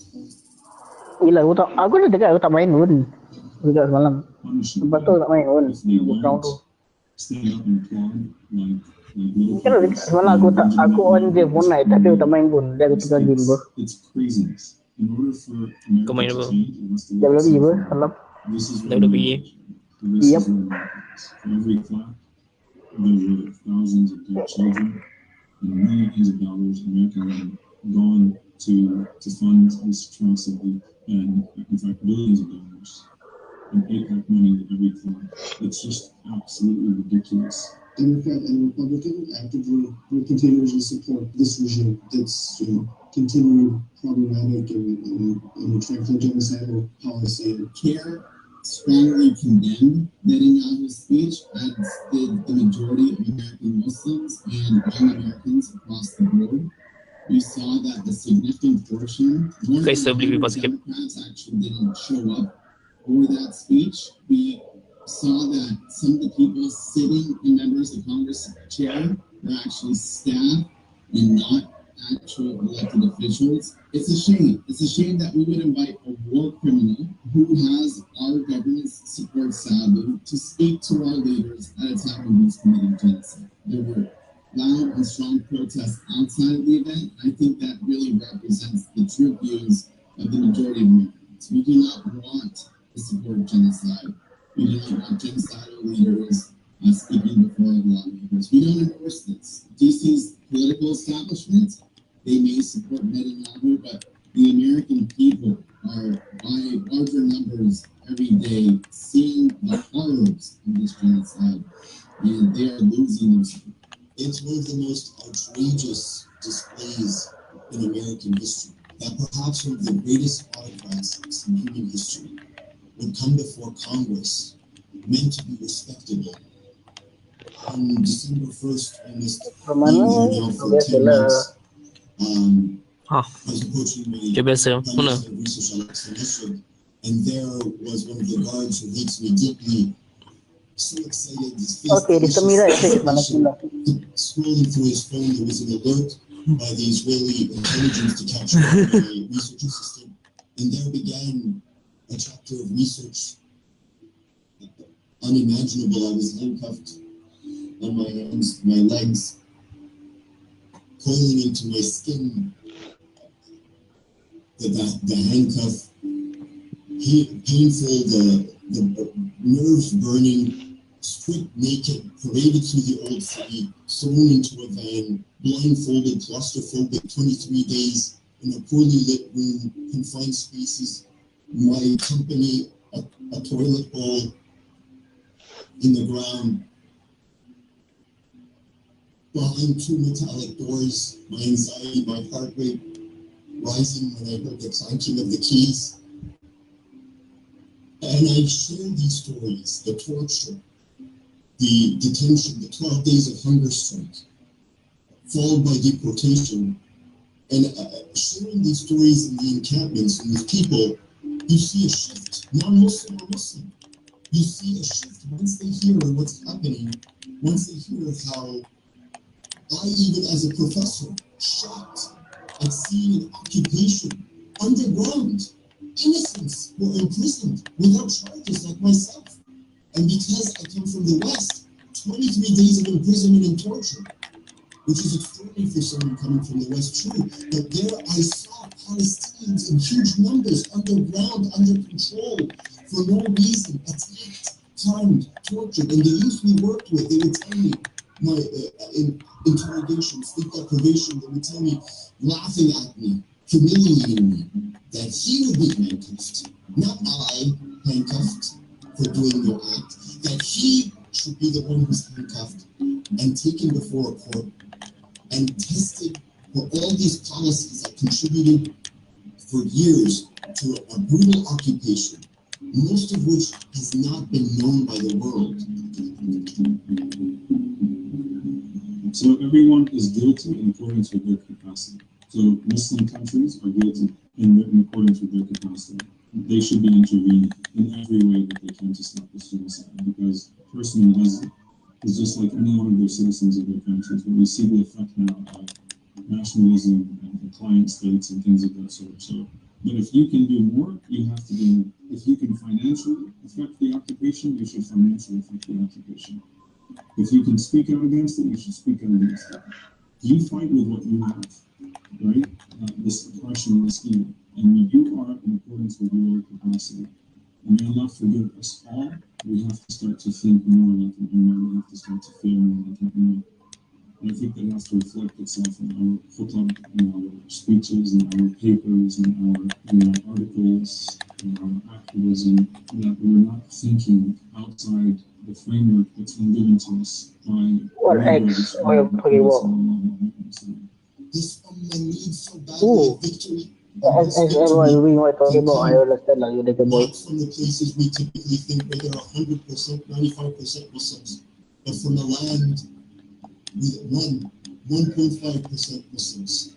Gila, aku dah dekat aku tak main pun. Dekat semalam. Punishing Lepas tu tak main pun. if they Ground tu. won't stand up and applaud like little Kan dekat semalam aku on je phone night tapi aku tak main pun. Dia aku tukar game bro. It's craziness. In order for Kau main America apa? to change, it has to Dia look lebih the apa? same. Salam. This is Dah what udah it pergi. is. This Yep. is what it is. For every clap, there were thousands of dead children and millions of dollars American money gone to fund this atrocity, and in fact billions of dollars in AIPAC money at every clap. It's just absolutely ridiculous. Democrat and Republican actively will continuously support this regime that's continued problematic and attractive genocidal policy. CARE strongly condemned Netanyahu's speech, as did the majority of American Muslims and young Americans across the board. We saw that the significant portion, one Guys, of beli the bebas sikit. Democrats actually didn't show up for that speech. We saw that some of the people sitting in members of Congress chair were actually staff and not actual elected officials. It's a shame. It's a shame that we would invite a war criminal who has our government's support, sadly, to speak to our leaders at a time when he's committing genocide. There were loud and strong protests outside of the event. I think that really represents the true views of the majority of Americans. We do not want to support genocide. We do not want genocidal leaders speaking before our lawmakers. We don't endorse this. DC's political establishment, they may support Netanyahu, but the American people are by larger numbers every day seeing the horrors of this genocide, and they are losing their support. It's one of the most outrageous displays in American history, that perhaps one of the greatest autocrats in human history would come before Congress, meant to be respectable. On December 1st, almost being there now for 10 months, I was approaching my Dia biasa. Mana? Prime Minister of Research Alexa Nashid, and there was one of the guards who hates me deeply, so excited. His face Okay, this me right. Fake mana kila. scrolling through his phone, there was an alert by the Israeli intelligence to capture my research assistant, and there began a chapter of research unimaginable. I was handcuffed on my hands, my legs, coiling into my skin. The handcuff, painful, the nerves burning, stripped naked, paraded through the old city, thrown into a van, blindfolded, claustrophobic, 23 days in a poorly lit room, confined spaces, my company, a toilet bowl in the ground, behind two metallic doors, my anxiety, my heart rate rising when I heard the clanking of the keys. And I share these stories, the torture, the detention, the 12 days of hunger strike, followed by deportation, and sharing these stories in the encampments and with people, you see a shift, non-Muslim or Muslim. You see a shift once they hear what's happening, once they hear how I, even as a professor, shocked at seeing an occupation underground. Innocents were imprisoned without charges like myself. And because I come from the West, 23 days of imprisonment and torture, which is extraordinary for someone coming from the West, true. But there I saw Palestinians in huge numbers underground, under control, for no reason, attacked, timed, tortured. And the youth we worked with, they would tell me, my interrogation, sleep deprivation, they would tell me, laughing at me, humiliating me, that he would be handcuffed, not I handcuffed for doing no act, that he should be the one who's handcuffed and taken before a court and tested for all these policies that contributed for years to a brutal occupation, most of which has not been known by the world. So everyone is guilty in accordance with their capacity. So Muslim countries are guilty in accordance with their capacity. They should be intervening in every way that they can to stop this genocide, because a person who does it is just like any one of their citizens of their countries. But we see the effect now of nationalism and client states and things of that sort. So, but if you can do more, you have to do more. If you can financially affect the occupation, you should financially affect the occupation. If you can speak out against it, you should speak out against it. You fight with what you have, right? This oppression, this evil. And you are in accordance with your capacity. And may Allah forgive us all. We have to start to think more like an Umar. We have to start to feel more like an Umar. And I think that has to reflect itself in our khutab, in our speeches, in our papers, in our articles, in our activism, that we're not thinking outside the framework that's been given to us by What X? This ummah needs so badly victory. As everyone doing what talking about, I understand like you boy. Not from the places we typically think where there are 100%, 95% Muslims, but from the land with 1.5% Muslims,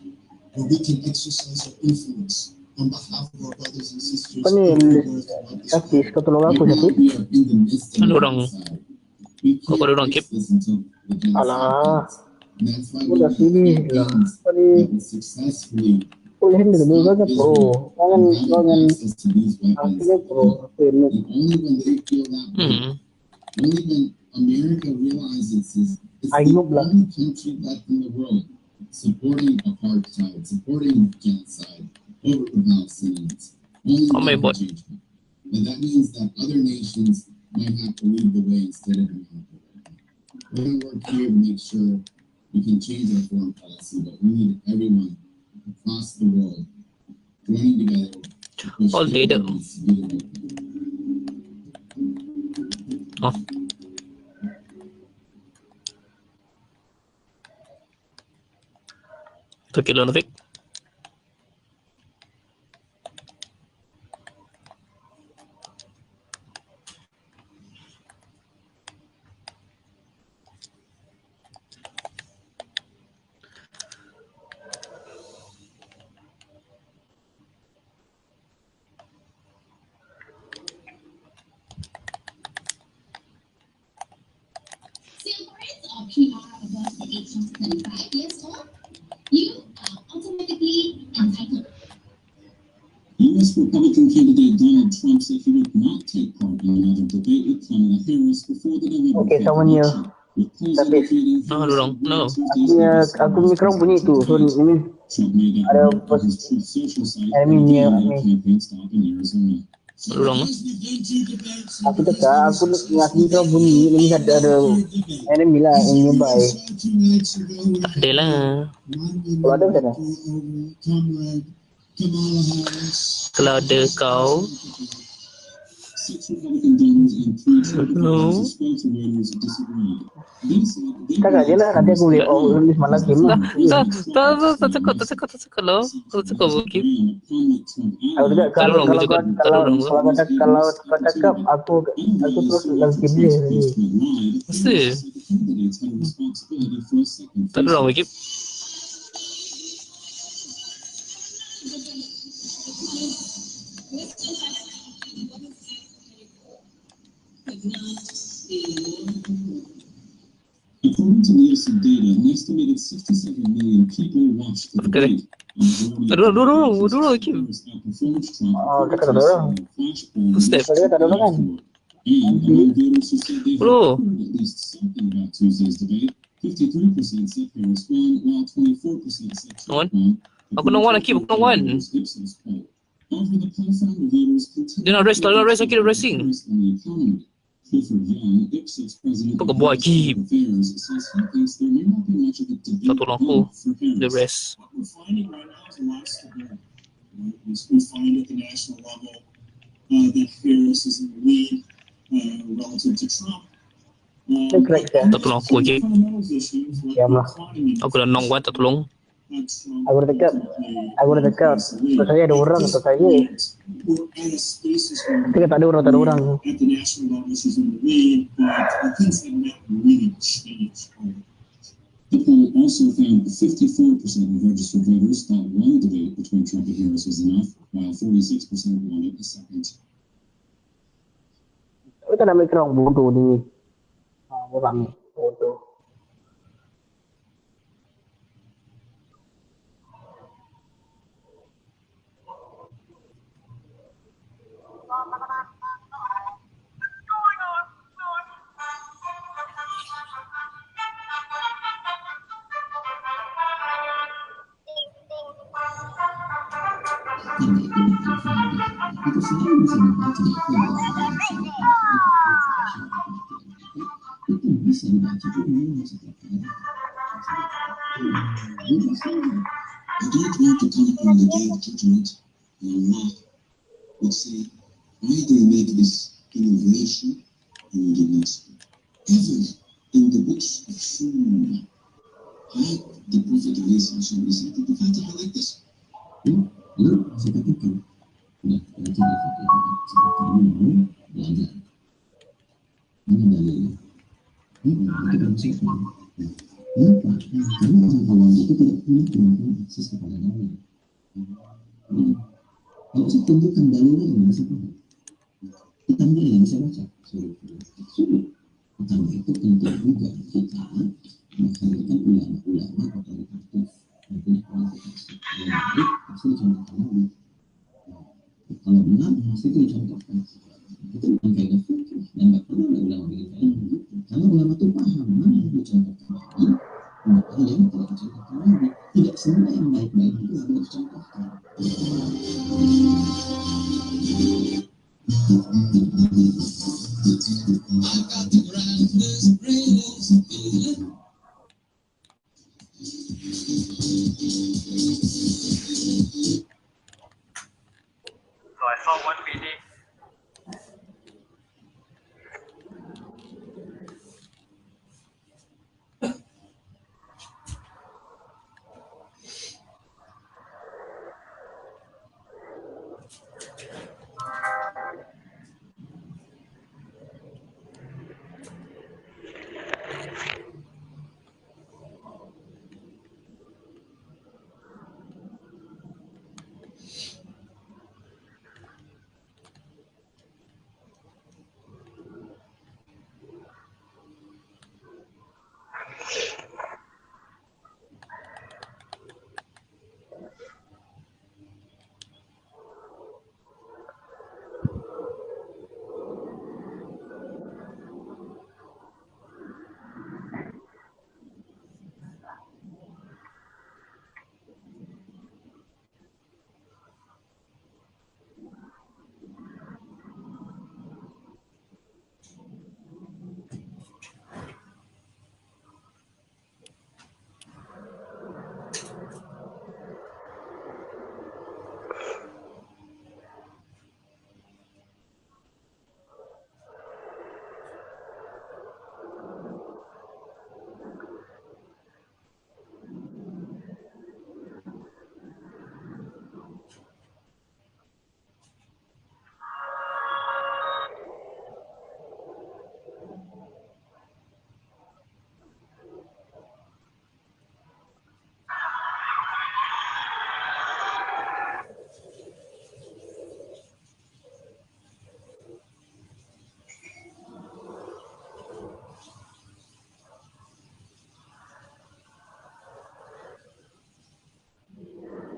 where we can exercise our influence on behalf of our brothers and sisters. Syafis, kau tolong aku Syafis. Ada orang. Kau ada orang keep. Alah. Udah sini lah. Tadi boleh handle dulu kan bro. Jangan akhirnya bro. Only when America realizes it's the only country left in the world supporting apartheid, supporting genocide over the Palestinians. Only one change. But that means that other nations might have to lead the way instead of America. We're going to work here to make sure we can change our foreign policy, but we need everyone across the world joining together to push all data. Oh. Took it on the Vic. Singaporeans option are above the age of 35 years old. You are automatically entitled. U.S. Republican candidate Donald Trump said he would not take part in another debate with Kamala Harris before the November election. No. Aku punya kerang bunyi tu. So ini ada enemy ni. Orang. Aku cakap aku nak kerang bunyi. Ini ada enemy lah yang nearby. Ada lah. Kalau ada macam mana? Kalau ada kau 6 Republican donors and 3 Trump No. advisors spoke to Reuters disagreed. They said they Kagak je lah katanya aku boleh tulis mana game lah. Tak cakap lah. Tak cakap bukit. Aku juga kalau kau cakap aku terus lagi game dia tadi. Mesti. Tak ada orang bukit. According to Nielsen data, an estimated 67 million people watched the debate. Dua bukit. Oh, cakap tak ada orang. Step. Tadi tak ada orang kan? And among voters who said they Bro. heard at least something about Tuesday's debate, 53% said Harris won, while 24% said Trump won. Aku nak one lagi, aku nak one. Over the platform, voters continue Dia nak rest, tak nak rest lagi, dia racing. on the economy. Clifford Young, Ipsos president Kau of buat lagi. Affairs, says he thinks there may not be much of a debate Tak tolong aku. for The Harris. rest. What we're finding right now is a lot of stability. We find at the national level that Harris is in the lead relative to Trump. Correct, sir. Tak tolong aku lagi. Fundamentals issues like Ya, the mah. economy. Aku dah nong one, tak tolong. Aku dah cakap. Terus saya ada orang atau saya. We're at a spaces where Ketika tak ada orang. at the national level she's in the lead, but things have not really changed. The poll also found 54% of registered voters thought one debate between Trump and Harris was enough, while 46% wanted a second. Kita nak ambil kerang bodoh ni. Orang bodoh. Itu selalu bisa dibaca itu bisa dibaca juga setiap hari. I don't want to come from the day of judgment, and Allah would say, why do you make this innovation and you did not speak? Ever in the books of Sunnah, had the Prophet recited the Fatiha like this? Lalu saya katakan, nah, baca di Fatiha seperti ini, belajar. Ini dalilnya. Ini kita mesti faham. Kenapa? Karena orang awam itu tidak punya kemampuan akses kepada dalil. Kalau saya tunjukkan dalilnya yang bisa paham, ditambah yang bisa baca. Sulit. Karena itu tentu juga kita menghadirkan ulama-ulama otoritatif yang punya kualifikasi yang baik, pasti dicontohkan lagi. Kalau benar, pasti itu dicontohkan. Itu bukan kaidah fikih dan nggak pernah ada ulama bikin kaidah begitu. Karena ulama itu paham mana yang dicontohkan lagi, mana yang tidak dicontohkan lagi. Tidak semua yang baik-baik itu harus dicontohkan. So I saw one PD.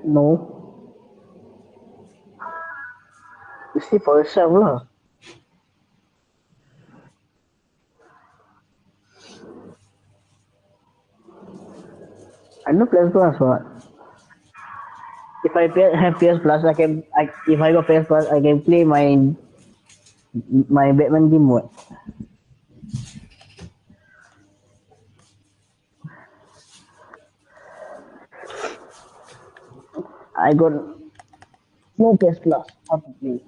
No. You see for yourself lah. I know PS Plus what. If I have PS Plus, if I got PS Plus, I can play my Batman game what. I got no PS Plus. How to play?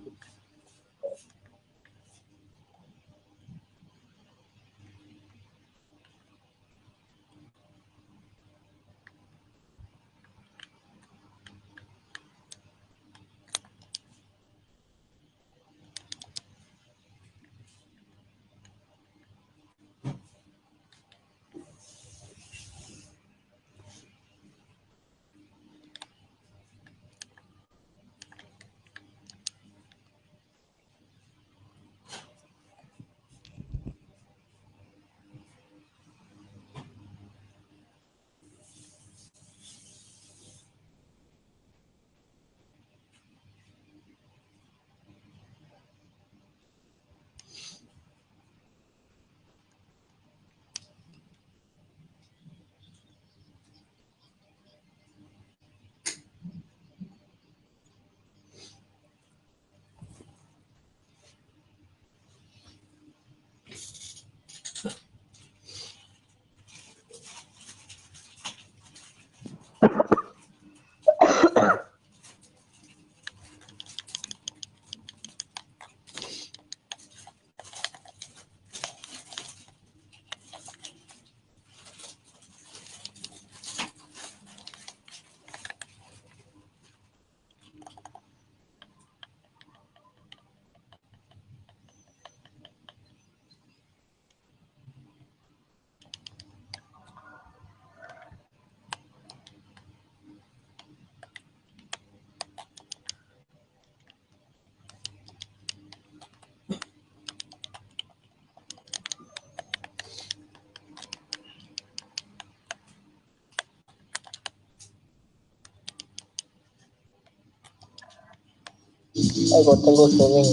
I got to go swimming.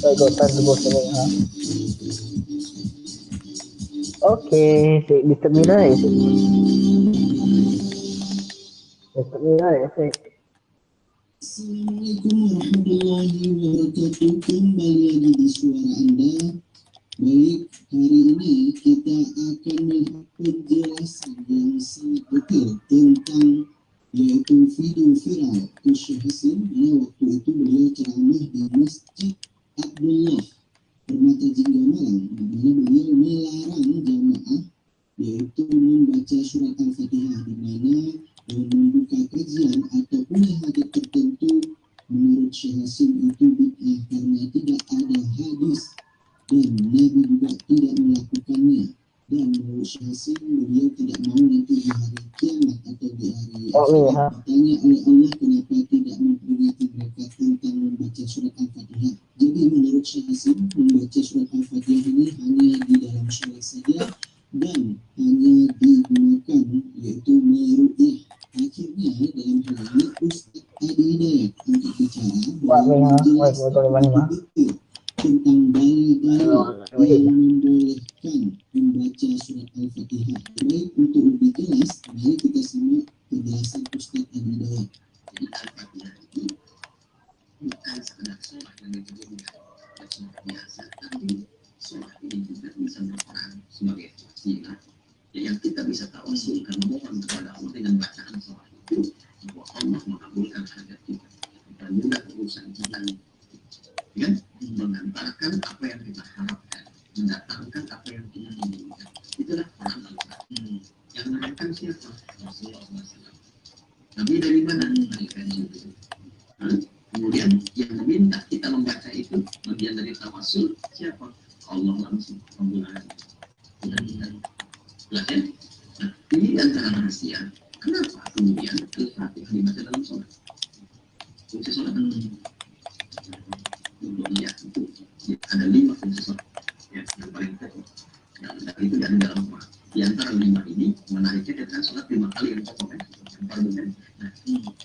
I got time to go swimming, huh? Okay, disturb me right? Disturb me right? Assalamualaikum warahmatullahi wabarakatuh. Kembali lagi di suara Anda. Baik, hari ini kita akan melihat penjelasan yang sangat detail tentang yaitu video viral Syekh Hasim. Waktu itu beliau ceramah di Masjid Abdullah Permata Jingga Malang, di mana beliau melarang jamaah yaitu membaca surat Al-Fatihah, di mana membuka kajian ataupun hadis tertentu menurut Syekh Hasim itu bid'ah karena tidak ada hadis dan Nabi juga tidak melakukannya. Dan menurut Syekh Hasim beliau tidak mau nanti di hari kiamat atau di hari akhirat ditanya oleh Allah kenapa tidak memperingati mereka tentang membaca surat Al-Fatihah. Jadi menurut Syekh Hasim membaca surat Al-Fatihah ini hanya di dalam sholat saja dan hanya digunakan yaitu meru'yah. Akhirnya dalam hal ini Ustaz Adi Hidayat untuk bicara bahwa tentang dalil-dalil yang membolehkan membaca surat Al-Fatihah. Baik, untuk lebih jelas, mari kita simak penjelasan Ustaz Adi Hidayat. Jadi Al-Fatihah itu bukan sekedar surah yang dijadikan surah biasa, tapi surah ini juga bisa berperan sebagai wasilah yang kita bisa tawasulkan memohon kepada Allah dengan bacaan surah itu, bahwa Allah mengabulkan hajat kita dan mudah urusan kita, ya, mengantarkan apa yang kita harapkan, mendatangkan apa yang kita inginkan. Itulah peran Al-Fatihah. Yang menerangkan siapa? Rasulullah SAW. Nabi dari mana? Mereka itu. Kemudian yang meminta kita membaca itu bagian dari tawasul siapa? Allah langsung, Rabbul Alamin. Nah, ini antara rahasia. Kenapa kemudian Al-Fatihah dibaca dalam sholat? Fungsi sholat untuk lihat itu ada 5 fungsi sholat. Ya, yang paling pokok. Yang itu dari dalam sholat. Di antara 5 ini menariknya kita sholat 5 kali yang pokok kan, yang paling kan. Nah,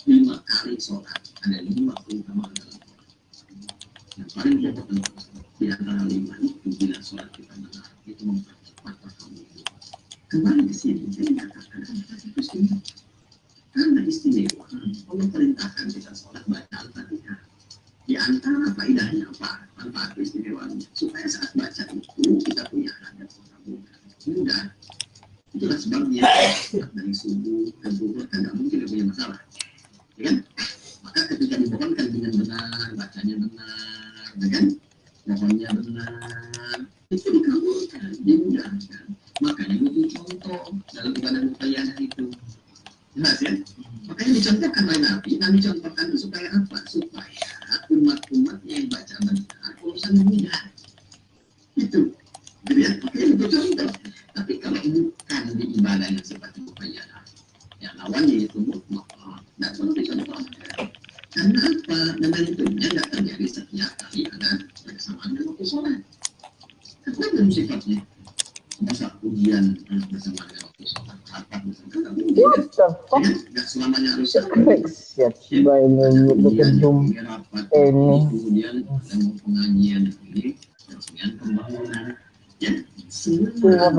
5 kali sholat ada 5 keutamaan dalam sholat. Yang paling pokok di antara 5 itu bila sholat kita benar itu mempercepat paham itu. Kembali ke sini saya katakan itu istimewa. Karena istimewa, Allah perintahkan kita sholat baca Al-Fatihah. Di antara faedahnya apa? Manfaat istimewanya supaya saat baca itu kita punya adab mudah. Itulah sebabnya dari subuh dan zuhur kan nggak mungkin punya masalah, ya kan? Maka ketika dimohonkan dengan benar, bacanya benar, ya kan? Mohonnya benar, itu dikabulkan, dimudahkan. Makanya itu contoh dalam ibadah muqayyadah itu. Jelas ya? Makanya dicontohkan oleh Nabi, Nabi contohkan itu supaya apa? Supaya umat-umatnya yang baca benar, urusan mudah. Itu. Jadi ya, makanya itu contoh. Tapi kalau bukan di ibadah yang seperti muqayyadah, ya lawannya itu mutlak, tidak perlu dicontohkan. Karena apa? Dengan itu tidak terjadi setiap kali ada bersamaan dengan waktu sholat. Apa yang sifatnya? Masa ujian bersama dengan waktu sholat apa bersama nggak selamanya harus kemudian mau pengajian ini kemudian pembangunan ya semua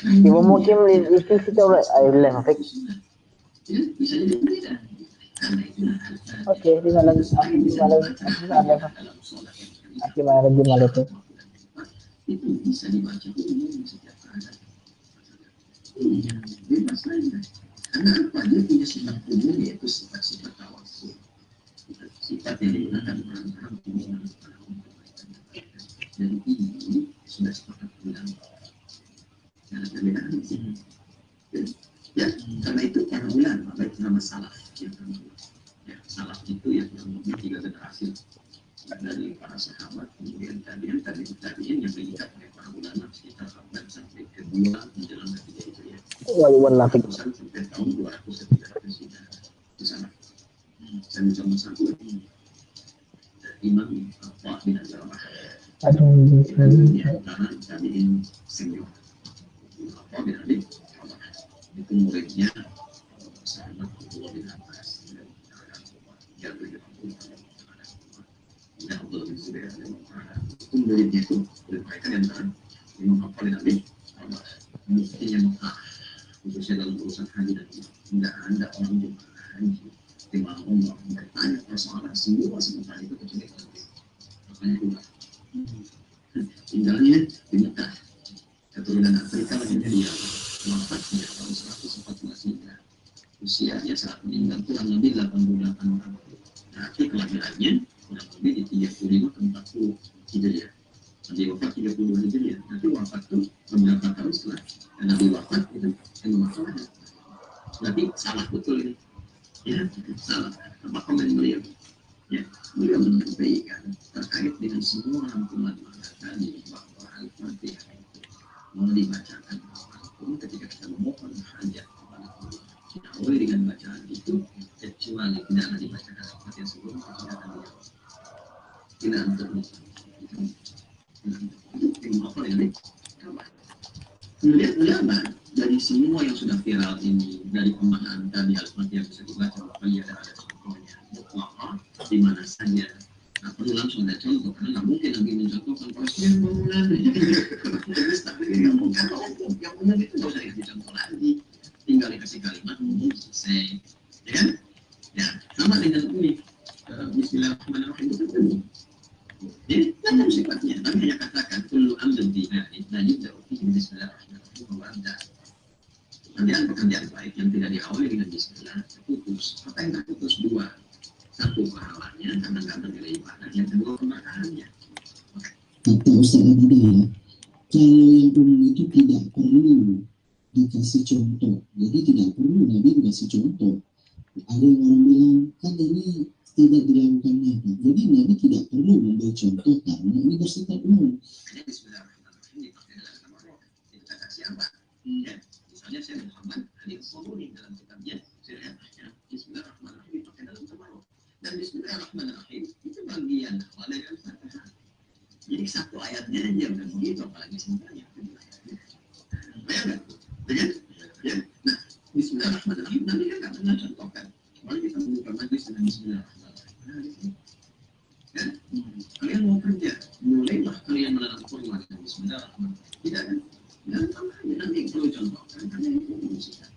Ibu mungkin itu kita boleh Hafik. Ya bisa jadi beda karena itulah Oke, di malam itu. Itu bisa dibaca umum setiap keadaan. Iya, bebas saja. Karena apa? Dia punya sifat umum yaitu sifat-sifat tawasul. Sifat yang digunakan orang-orang umum. Dan ini sudah sepakat bilang. Karena perbedaan di sini. Ya, karena itu para ulama baik nama salaf. Ya, salaf itu yang lebih 3 generasi dari para sahabat, kemudian tabi'in yang diikat oleh para ulama sekitar abad sampai kedua menjelang ketiga itu ya. Sampai tahun 200 ketika sudah di sana. Saya mencoba satu Imam Abu bin Al-Jarrah. Karena tabi'in senior. Abu bin Al-Jarrah itu muridnya sahabat Abu bin Abbas dan Jabir bin Abdullah. Nah, untuk itu muridnya itu mereka yang Imam Abu Nabi mestinya Mekah khususnya dalam urusan haji dan tidak ada orang jemaah haji di mana umrah bertanya persoalan semua sementara itu kecuali makanya juga tinggalnya di Mekah keturunan Afrika menjadi wafat pada tahun 114 Hijriah usianya saat meninggal kurang lebih 88 tahun berarti kelahirannya kurang lebih di 35 ke 40 Hijriah. Nabi wafat 32 Hijriah. Nanti wafat itu beberapa tahun setelah Nabi wafat itu yang memakannya. Berarti salah betul ini. Ya, salah. Apa komen beliau? Ya, beliau menyampaikan terkait dengan semua rangkuman makna tadi bahwa Al-Fatihah itu mau dibacakan apapun ketika kita memohon hajat kepada Allah. Kita boleh dengan bacaan itu kecuali tidaklah dibacakan Al-Fatihah sebelum kita akan dijawab. Tidak untuk kemudian ulama dari semua yang sudah viral ini dari pemahaman tadi Al-Fatihah bisa dibaca muqayyadah ada contohnya mutlaqah di mana saja. Nah, perlu langsung ada contoh karena nggak mungkin lagi mencontohkan prosesnya bangunan yang benar itu nggak usah dicontoh lagi tinggal dikasih kalimat selesai ya kan ya sama dengan ini Bismillahirrahmanirrahim itu kan jadi macam sifatnya tapi hanya katakan kullu amrin dinari dan yujau fihi bismillahirrahmanirrahim wabda pekerjaan baik yang tidak diawali dengan bismillah putus apa yang terputus dua satu pahalanya karena nggak bernilai ibadah yang kedua keberkahannya kata Ustaz Abdi ya kalau yang umum itu tidak perlu dikasih contoh jadi tidak perlu Nabi dikasih contoh ada yang orang bilang kan ini tidak dilakukan Nabi. Jadi Nabi tidak perlu memberi contoh karena ini bersifat umum. Hanya Bismillahirrahmanirrahim dipakai dalam tabarruk. Itu kata siapa? Ya, misalnya saya Muhammad Ali Qurani dalam kitabnya saya lihat Bismillahirrahmanirrahim dipakai dalam tabarruk. Dan Bismillahirrahmanirrahim itu bagian awal dari Al-Fatihah. Jadi satu ayatnya aja udah begitu apalagi sebenarnya. Ya. Nah, Bismillahirrahmanirrahim Nabi kan nggak pernah contohkan. Mari kita membuka majlis dengan Bismillahirrahmanirrahim. Ya. Kalian mau kerja, mulailah kalian menanam kurma dengan Bismillahirrahmanirrahim. Tidak kan? Dan tambahnya nanti yang perlu contohkan kalian itu mengusikan.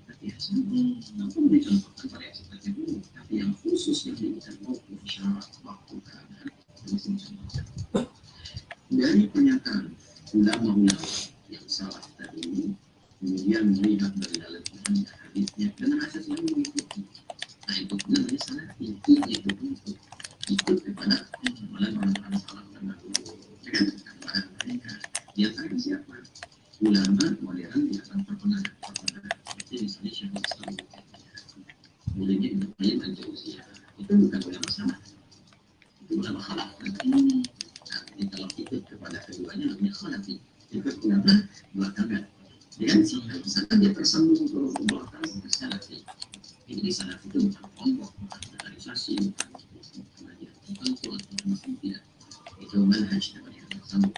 Tapi ya, nggak perlu dicontohkan pada yang seperti itu. Tapi yang khusus yang diberikan waktu, syarat, waktu, keadaan, harus dicontohkan. Dari pernyataan ulama-ulama yang salah tadi ini, kemudian melihat dari dalam Quran dan hadisnya dan rasa selalu mengikuti. Nah itu namanya salah, itu ikut kepada orang-orang salah terdahulu dengan keadaan mereka. Di antara siapa? Ulama modern di atas perkenalan. Seperti misalnya Syekhul Islam bolehnya Ibnu Qayyim al-Jauziyah itu bukan ulama salah, itu ulama khalaf. Nah, kalau ikut kepada keduanya namanya khalafi, ikut ulama belakangan. Dengan misalkan dia tersambung ke belakang ke salafi. Jadi salafi itu bukan kelompok, bukan organisasi, bukan pengajian tertentu atau tidak. Itu manhaj namanya tersambung.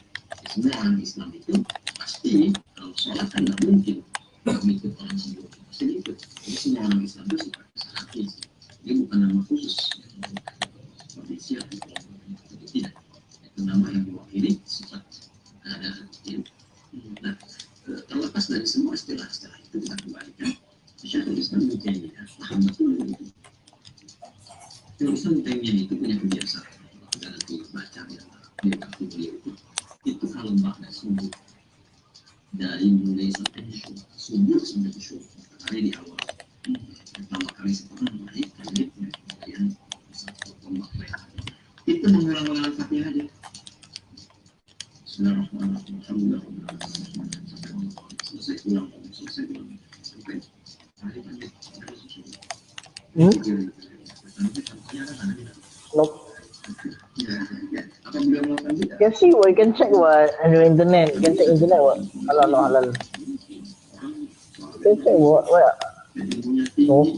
Semua orang Islam itu pasti kalau sholat kan nggak mungkin mengikut orang sebelum pasti ikut. Jadi semua orang Islam itu seperti salafi. Dia bukan nama khusus seperti siapa itu tidak. Itu nama yang diwakili sifat keadaan. Nah, terlepas dari semua istilah-istilah itu kita kembalikan Syekhul Islam Ibnu Taimiyah paham betul itu. Syekhul Islam Ibnu Taimiyah itu punya kebiasaan kita nanti baca biografi beliau itu kalau makna subuh dari mulai sampai subuh sampai syukur kali di awal pertama kali setelah naik kemudian satu makna itu mengulang-ulang Al-Fatihah aja. Bismillahirrahmanirrahim. Alhamdulillah. Selesai ulang sampai hari pandai. Nope. Ya. Apa beliau melakukan tidak? Can see what you can check what on the internet. You can check internet what halal. You can check what no.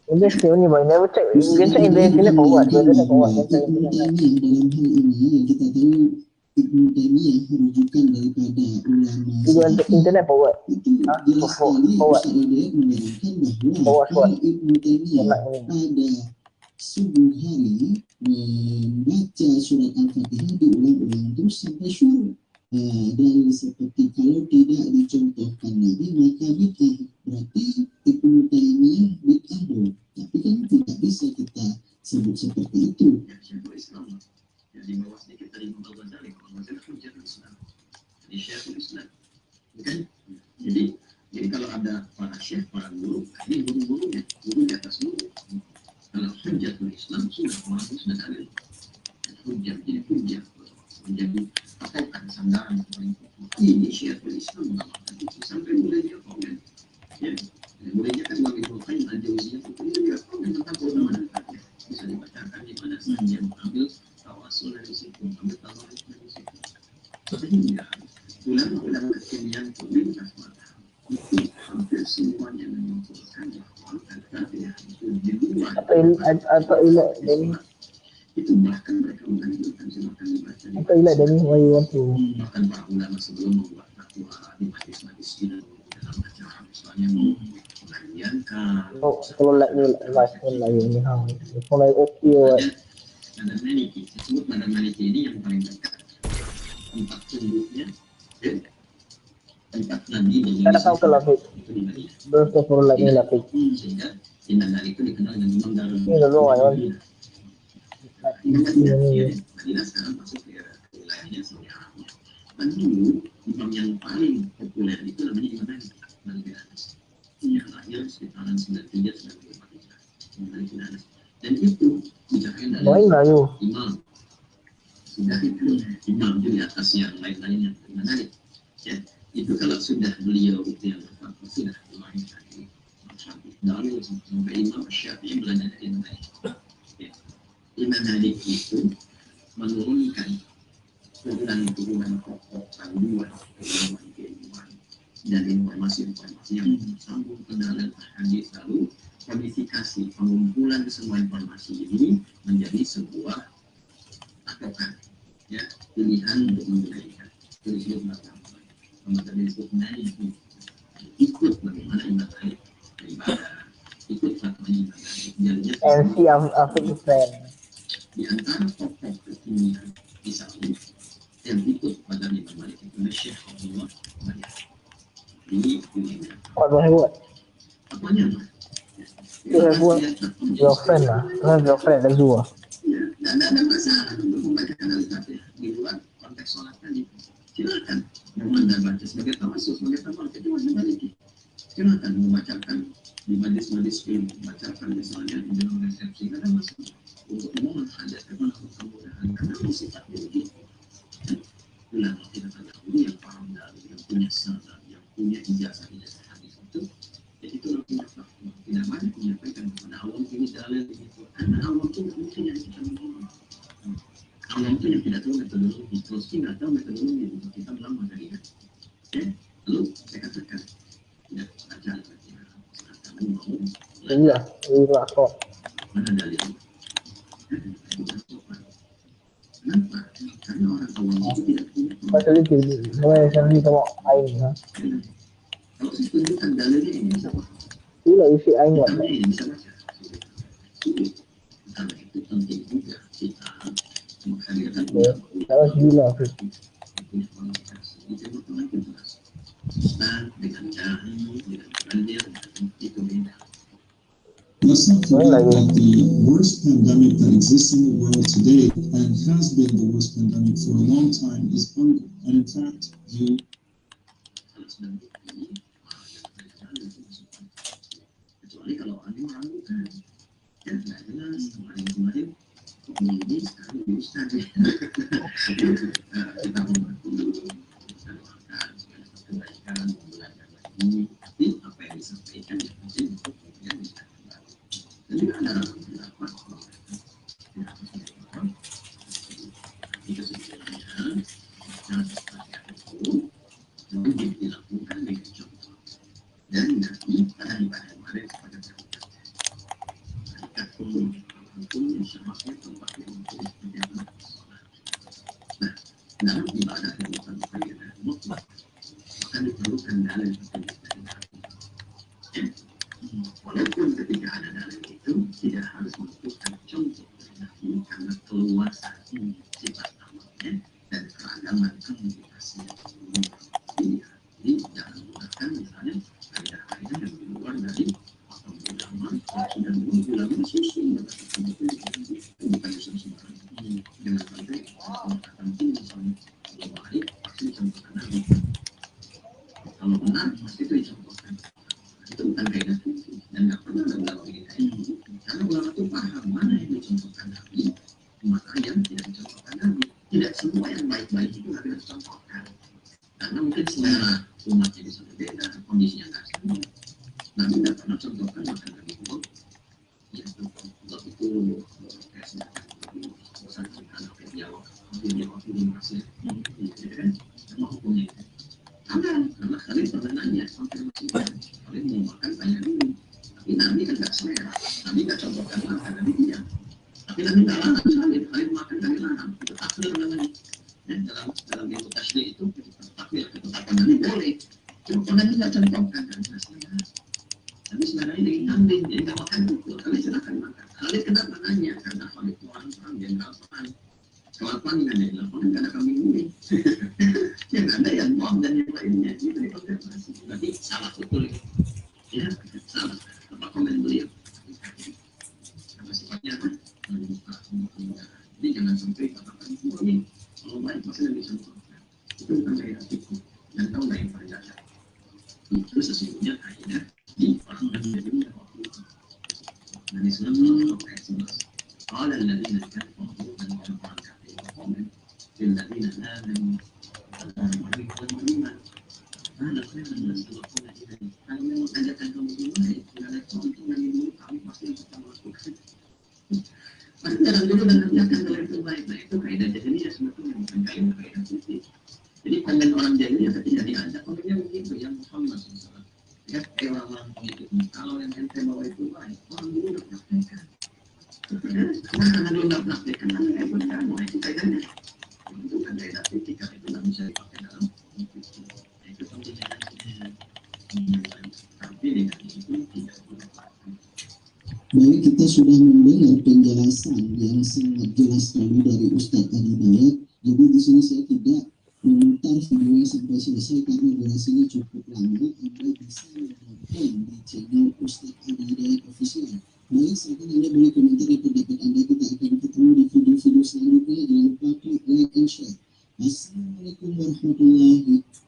You just see only but you never check. You can check in the internet for what? The internet for what? You can check internet. Dalam hal ini yang kita tahu Ibnu Taimiyah rujukan daripada ulama. You can check internet for what? Itu jelas sekali Ustaz Hidayat menerangkan bahwa kalau Ibnu Taimiyah pada subuh hari membaca surat Al-Fatihah diulang-ulang terus sampai syuruk. Dan seperti kalau tidak dicontohkan Nabi maka bid'ah. Berarti Ibnu Taimiyah bid'ah dong. Tapi kan tidak bisa kita sebut seperti itu. Ya, Syekhul Islam. Jadi bawah sedikit tadi Imam Ghazali, kalau Ghazali itu Syekhul Islam. Jadi Syekhul Islam. Bukan? Jadi kalau ada para syekh, para guru, ini guru-gurunya, guru di atas guru. Kalau Hujjatul Islam sudah orang itu sudah ada. Hujjah jadi hujjah menjadi patokan sandaran paling pokok. Ini Syekhul Islam mengamalkan itu sampai mulai dia komen. Ya, mulainya kan Imam Ibnu Qayyim al-Jauziyah itu dia komen tentang keutamaan Al-Fatihah. Bisa dibacakan di mana saja, ambil tawasul dari situ, ambil tawarif dari situ. Sehingga ulama-ulama kekinian pun lintas mata itu hampir semuanya menyimpulkan bahwa Al-Fatihah itu di luar atau ilah dan itu bahkan mereka menganjurkan silakan dibaca. Atau ilah dan why you want to. Bahkan para ulama sebelum membuat fatwa di majlis-majlis ini dalam acara misalnya mengajarkan. Oh, kalau lagi ini how. Kalau okay what. Madam Maliki, saya sebut Madam Maliki ini yang paling dekat. Tempat sungguhnya, tempat Nabi Ada tahu kalau itu di Madinah. Berapa kalau lagi lapik. Sehingga Imam Malik itu dikenal dengan Imam Darul. Ini dulu ayo. Madinah sekarang masuk ke wilayahnya Saudi Arabia. Dan dulu imam yang paling populer itu namanya Imam Malik bin Anas. Yang lahir sekitaran 93-94 Hijrah. Imam Malik bin Anas. Dan itu bicaranya dari imam. Sudah itu imam itu di atas yang lain-lainnya menarik. Ya, itu kalau sudah beliau itu yang berfatwa sudah melahirkan dari sampai Imam Syafi'i belajar dari Imam Malik. Ya. Imam Malik itu menurunkan turunan pokok panduan keilmuan dan informasi-informasi yang sambung ke dalam hadis lalu kodifikasi pengumpulan semua informasi ini menjadi sebuah patokan ya pilihan untuk menjadikan itu disebut mazhab. Ramadan itu sebenarnya ikut bagaimana ibadah, ikut fatwanya ibadah. MC Afik friend. Di antara tokoh kekinian di Saudi yang ikut pada Imam Malik itu Syekh Abdullah Malik. Ini punya Fatwanya buat girlfriend lah, kan girlfriend dan dua. Ya, tidak ada masalah untuk membacakan Al-Fatihah di luar konteks sholat tadi. Silakan mau Anda baca sebagai tawasul, sebagai tawasul itu masih balik. Silakan membacakan di majlis-majlis ilmu, membacakan misalnya di dalam resepsi, tidak ada masalah untuk memohon hajat kepada kemudahan karena sifatnya begitu. Ulama kita terdahulu yang paham dari yang punya sanad, yang punya ijazah hadis itu lebih dapat tidak banyak menyampaikan kepada awam ini dalil begitu. Karena awam itu mungkin yang kita menolak. Awam itu yang tidak tahu metodologi, terus tidak tahu metodologi untuk kita lama dari ya. Lalu saya katakan, tidak baca Al-Fatihah. Kamu mau? Iya kok. Mana dalil? Kenapa? Karena orang awam itu tidak punya. Pasal itu, mulai sendiri kamu aing ha. Kalau saya tunjukkan dalilnya ini bisa apa? Iya isi aing buat. Ini bisa baca. Karena itu penting juga kita menghadirkan Harus gila sih. Dan dengan cara dengan perannya itu beda. Let's not forget that the worst pandemic that exists in the world today and has been the worst pandemic for a long time is hunger. And in fact, kecuali kalau ada orang bukan ya nggak jelas kemarin ini sekarang bisa kita membantu kita doakan segala kebaikan belajar lagi tapi apa yang disampaikan ya mungkin untuk kemudian bisa kembali dan juga ada beberapa itu sebenarnya cara seperti itu mungkin dilakukan dengan contoh dan nanti pada ibadah kemarin pada hukum insyaallah tempatnya untuk ibadah. Nah, dalam ibadah yang bukan ibadah mutlak akan diperlukan dalil dari walaupun ketika ada dalil itu tidak harus membutuhkan contoh dari Nabi karena keluasan sifat amalnya dan keragaman komunikasinya. Jadi jangan menggunakan misalnya kaidah-kaidah yang di luar dari ulama sudah ulama susun bukan sembarang jangan sampai mengatakan ini misalnya kalau baik pasti dicontohkan Nabi kalau benar pasti itu dicontohkan itu bukan kaidah dan nggak pernah ada ulama begini karena ulama itu paham mana yang dicontohkan Nabi mana yang tidak dicontohkan Nabi tidak semua yang baik-baik itu Nabi dicontohkan karena mungkin selera umatnya bisa berbeda kondisinya nggak sama. Nabi tidak pernah contohkan makan Nabi Muhammad ya untuk itu kayak semacam bosan anak Jawab di masjid kan sama hukumnya itu karena kalian pernah nanya sampai masjid kalian mau makan tanya dulu tapi Nabi kan nggak selera Nabi nggak contohkan makan Nabi dia tapi Nabi nggak larang kalian makan kalian larang itu takdir namanya dalam ilmu tasbih itu takdir ketetapan Nabi boleh cuma Nabi nggak contohkan kan tapi sebenarnya ini kambing, jadi nggak makan itu. Kalian silakan makan. Kalian kenapa nanya? Karena kalau itu orang jenderal perang. Kelapan nggak ada di lapangan, nggak ada kambing guling. Yang ada yang bom dan yang lainnya itu dikonfirmasi. Berarti salah betul itu. Ya, salah. Apa komen beliau? Karena sifatnya apa? Jadi jangan sampai katakan ini kalau baik pasti lebih contohkan. Itu bukan kaidah fikih dan tahu nggak yang paling dasar. Itu sesungguhnya kaidah di orang yang menjadi waktu itu. Nabi Sallallahu Alaihi Wasallam. Qala alladziina kafaru dan orang kafir komen alladziina aamanu dan beriman. Mana khairan dan salafuna ilaih. Kalau memang ajakan kamu baik, tidak ada contoh yang dulu kami pasti akan melakukan. Pasti dalam dulu dan kerjakan kalau itu baik. Nah itu kaidah jahiliyah sebetulnya bukan kaidah fikih. Jadi komen orang jahiliyah ketika diajak komennya begitu yang Muhammad SAW. Ya, orang itu kalau yang ente bawa itu baik, orang dulu udah praktekkan. Karena dulu nggak praktekkan, nanti repot kamu. Itu kaidahnya. Itu kan kaidah fikih, itu nggak bisa dipakai dalam fikih. Itu Baik, kita sudah mendengar penjelasan yang sangat jelas sekali dari Ustadz Hidayat. Jadi di sini saya tidak memutar video sampai selesai karena durasinya cukup lama. Anda bisa menonton di channel Ustadz Hidayat Official. Baik, silakan Anda boleh komentar pendapat Anda. Kita akan ketemu di video-video selanjutnya. Jangan lupa klik like and share. Assalamualaikum warahmatullahi wabarakatuh.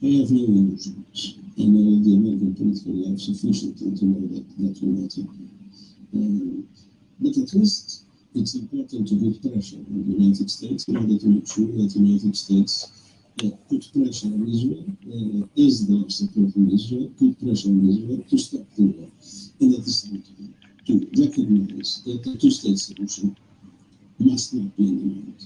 I have no illusions, and the American political life sufficient to know that will not happen. But at least it's important to put pressure on the United States in order to make sure that the United States put pressure on Israel, as they are supporting Israel, put pressure on Israel to stop the war, and at the same time to recognize that the two-state solution must not be in the mind.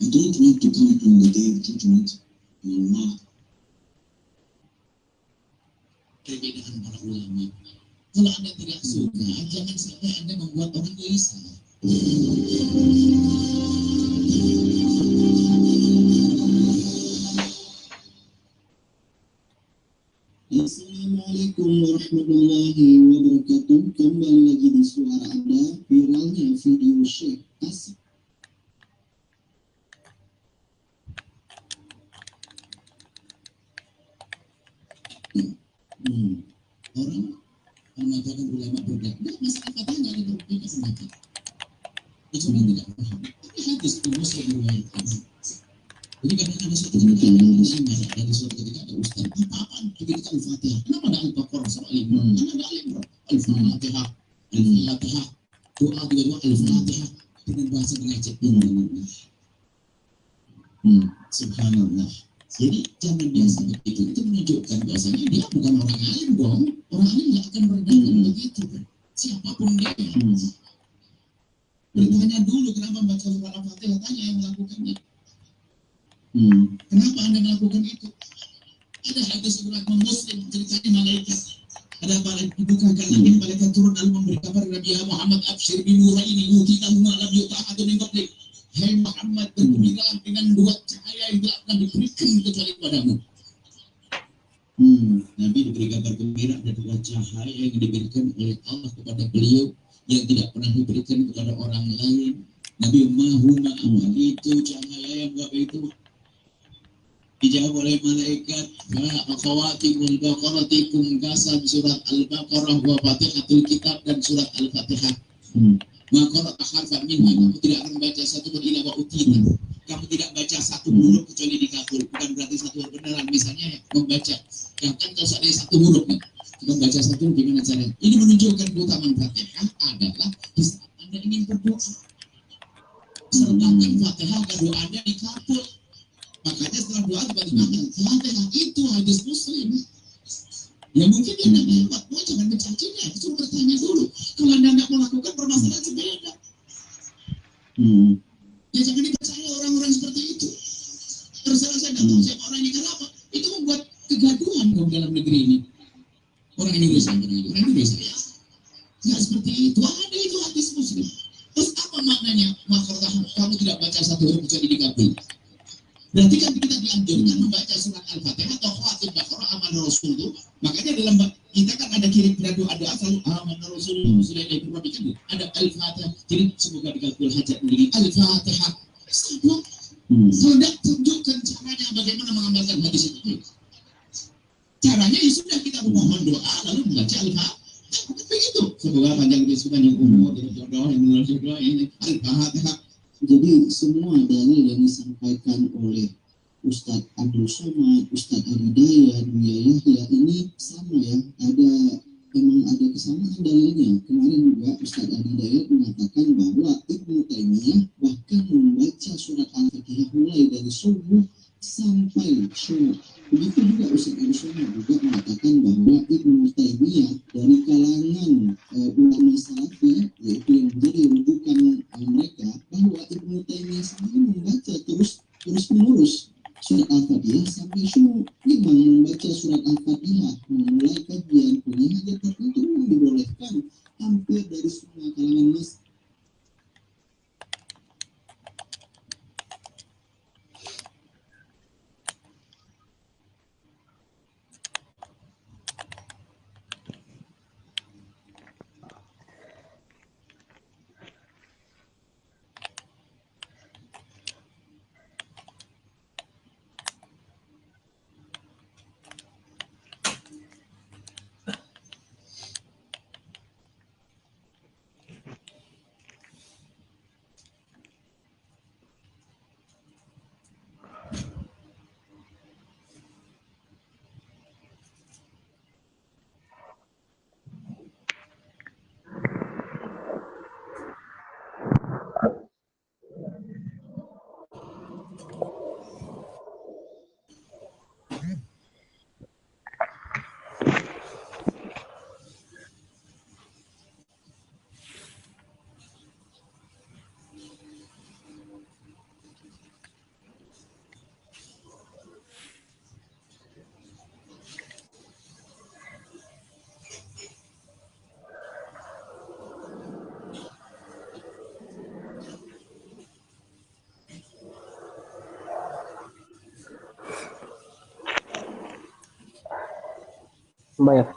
I don't want to come on the day of judgment, Allah. Perbedaan para ulama. Kalau Anda tidak suka, jangan sampai Anda membuat orang gelisah. Assalamualaikum warahmatullahi wabarakatuh. Kembali lagi di suara Anda, viralnya video Syekh Asik. Orang mengatakan ulama berdakwah, masalah katanya ada berbeda sedikit. Kecuali tidak paham. Tapi hadis pun Muslim meriwayatkan. Jadi kadang ada suatu ketika ada suatu ketika ada ustaz apa-apaan ketika Al-Fatihah. Kenapa ada Al-Baqarah sama Al-Imran? Karena ada Al-Imran. Al-Fatihah, Al-Fatihah, doa juga doa Al-Fatihah dengan bahasa mengejek. Subhanallah. Jadi jangan biasa begitu. Itu menunjukkan bahasanya dia bukan orang alim dong. Orang alim nggak akan berdakwah begitu. Siapapun dia. Bertanya dulu kenapa baca surah Al-Fatihah, tanya yang melakukannya. Kenapa Anda melakukan itu? Ada hadis surat Muslim ceritanya malaikat. Ada malaikat dibukakan lagi, malaikat turun lalu memberi kabar Nabi Muhammad absyir bi nuraini utitahu ma lam yuta'atu min qablik. Hai Muhammad, bergembiralah dengan dua cahaya yang tidak akan diberikan kecuali padamu. Nabi diberi kabar gembira ada dua cahaya yang diberikan oleh Allah kepada beliau yang tidak pernah diberikan kepada orang lain. Nabi Muhammad itu cahaya yang berapa itu? Dijawab oleh malaikat, akhawatikum baqaratikum kasab surat Al-Baqarah wa Fatihatul Kitab dan surat Al-Fatihah. Maka harfan minha, kamu tidak akan baca satu pun ila wa utina. Kamu tidak baca satu huruf kecuali dikabul. Bukan berarti satu huruf beneran. Misalnya membaca, yang kan kalau ada satu huruf nih, Kita baca satu gimana caranya? Ini menunjukkan keutamaan Fatihah adalah di saat Anda ingin berdoa. Sertakan Fatihah agar doa Anda dikabul. Makanya setelah doa tiba-tiba Fatihah itu hadis Muslim. Ya mungkin dia tidak lewat, jangan mencacinya, suruh bertanya dulu. Kalau Anda nggak melakukan permasalahan sepeda. Ya jangan dipercaya orang-orang seperti itu. Terserah saya nggak tahu siapa orang ini, karena apa? Itu membuat kegaduhan dalam negeri ini. Orang Indonesia ya. Nggak seperti itu. Ada itu hadis Muslim. Terus apa maknanya? Maka kamu tidak baca satu huruf jadi dikabul. Berarti kan kita dianjurkan membaca surat Al-Fatihah atau khawatir Baqarah aman Rasul itu. Makanya dalam kita kan ada kirim doa selalu aman Rasul sudah diperhatikan ada Al-Fatihah. Jadi semoga dikabul hajat begini Al-Fatihah. Kalau tidak tunjukkan caranya bagaimana mengamalkan hadis itu. Caranya ya sudah kita memohon doa lalu membaca Al-Fatihah. Begitu. Semoga panjang panjang umur jodoh yang menurut jodoh ini Al-Fatihah. Jadi semua dalil yang disampaikan oleh Ustadz Abdul Somad, Ustadz Adidaya, Buya Yahya ini sama ya. Memang ada kesamaan dalilnya. Kemarin juga Ustadz Adidaya mengatakan bahwa Ibnu Taimiyah bahkan membaca surat Al-Fatihah mulai dari subuh sampai syuruk. Begitu juga Ustadz Abdul Somad juga mengatakan bahwa Ibnu Taimiyah dari kalangan ulama salafi, yaitu yang menjadi rujukan mereka, bahwa Ibnu Taimiyah sendiri membaca terus menerus surat Al-Fatihah sampai syuruk. Memang membaca surat Al-Fatihah memulai kajian punya hajat tertentu memang dibolehkan hampir dari semua kalangan mas. Banyak.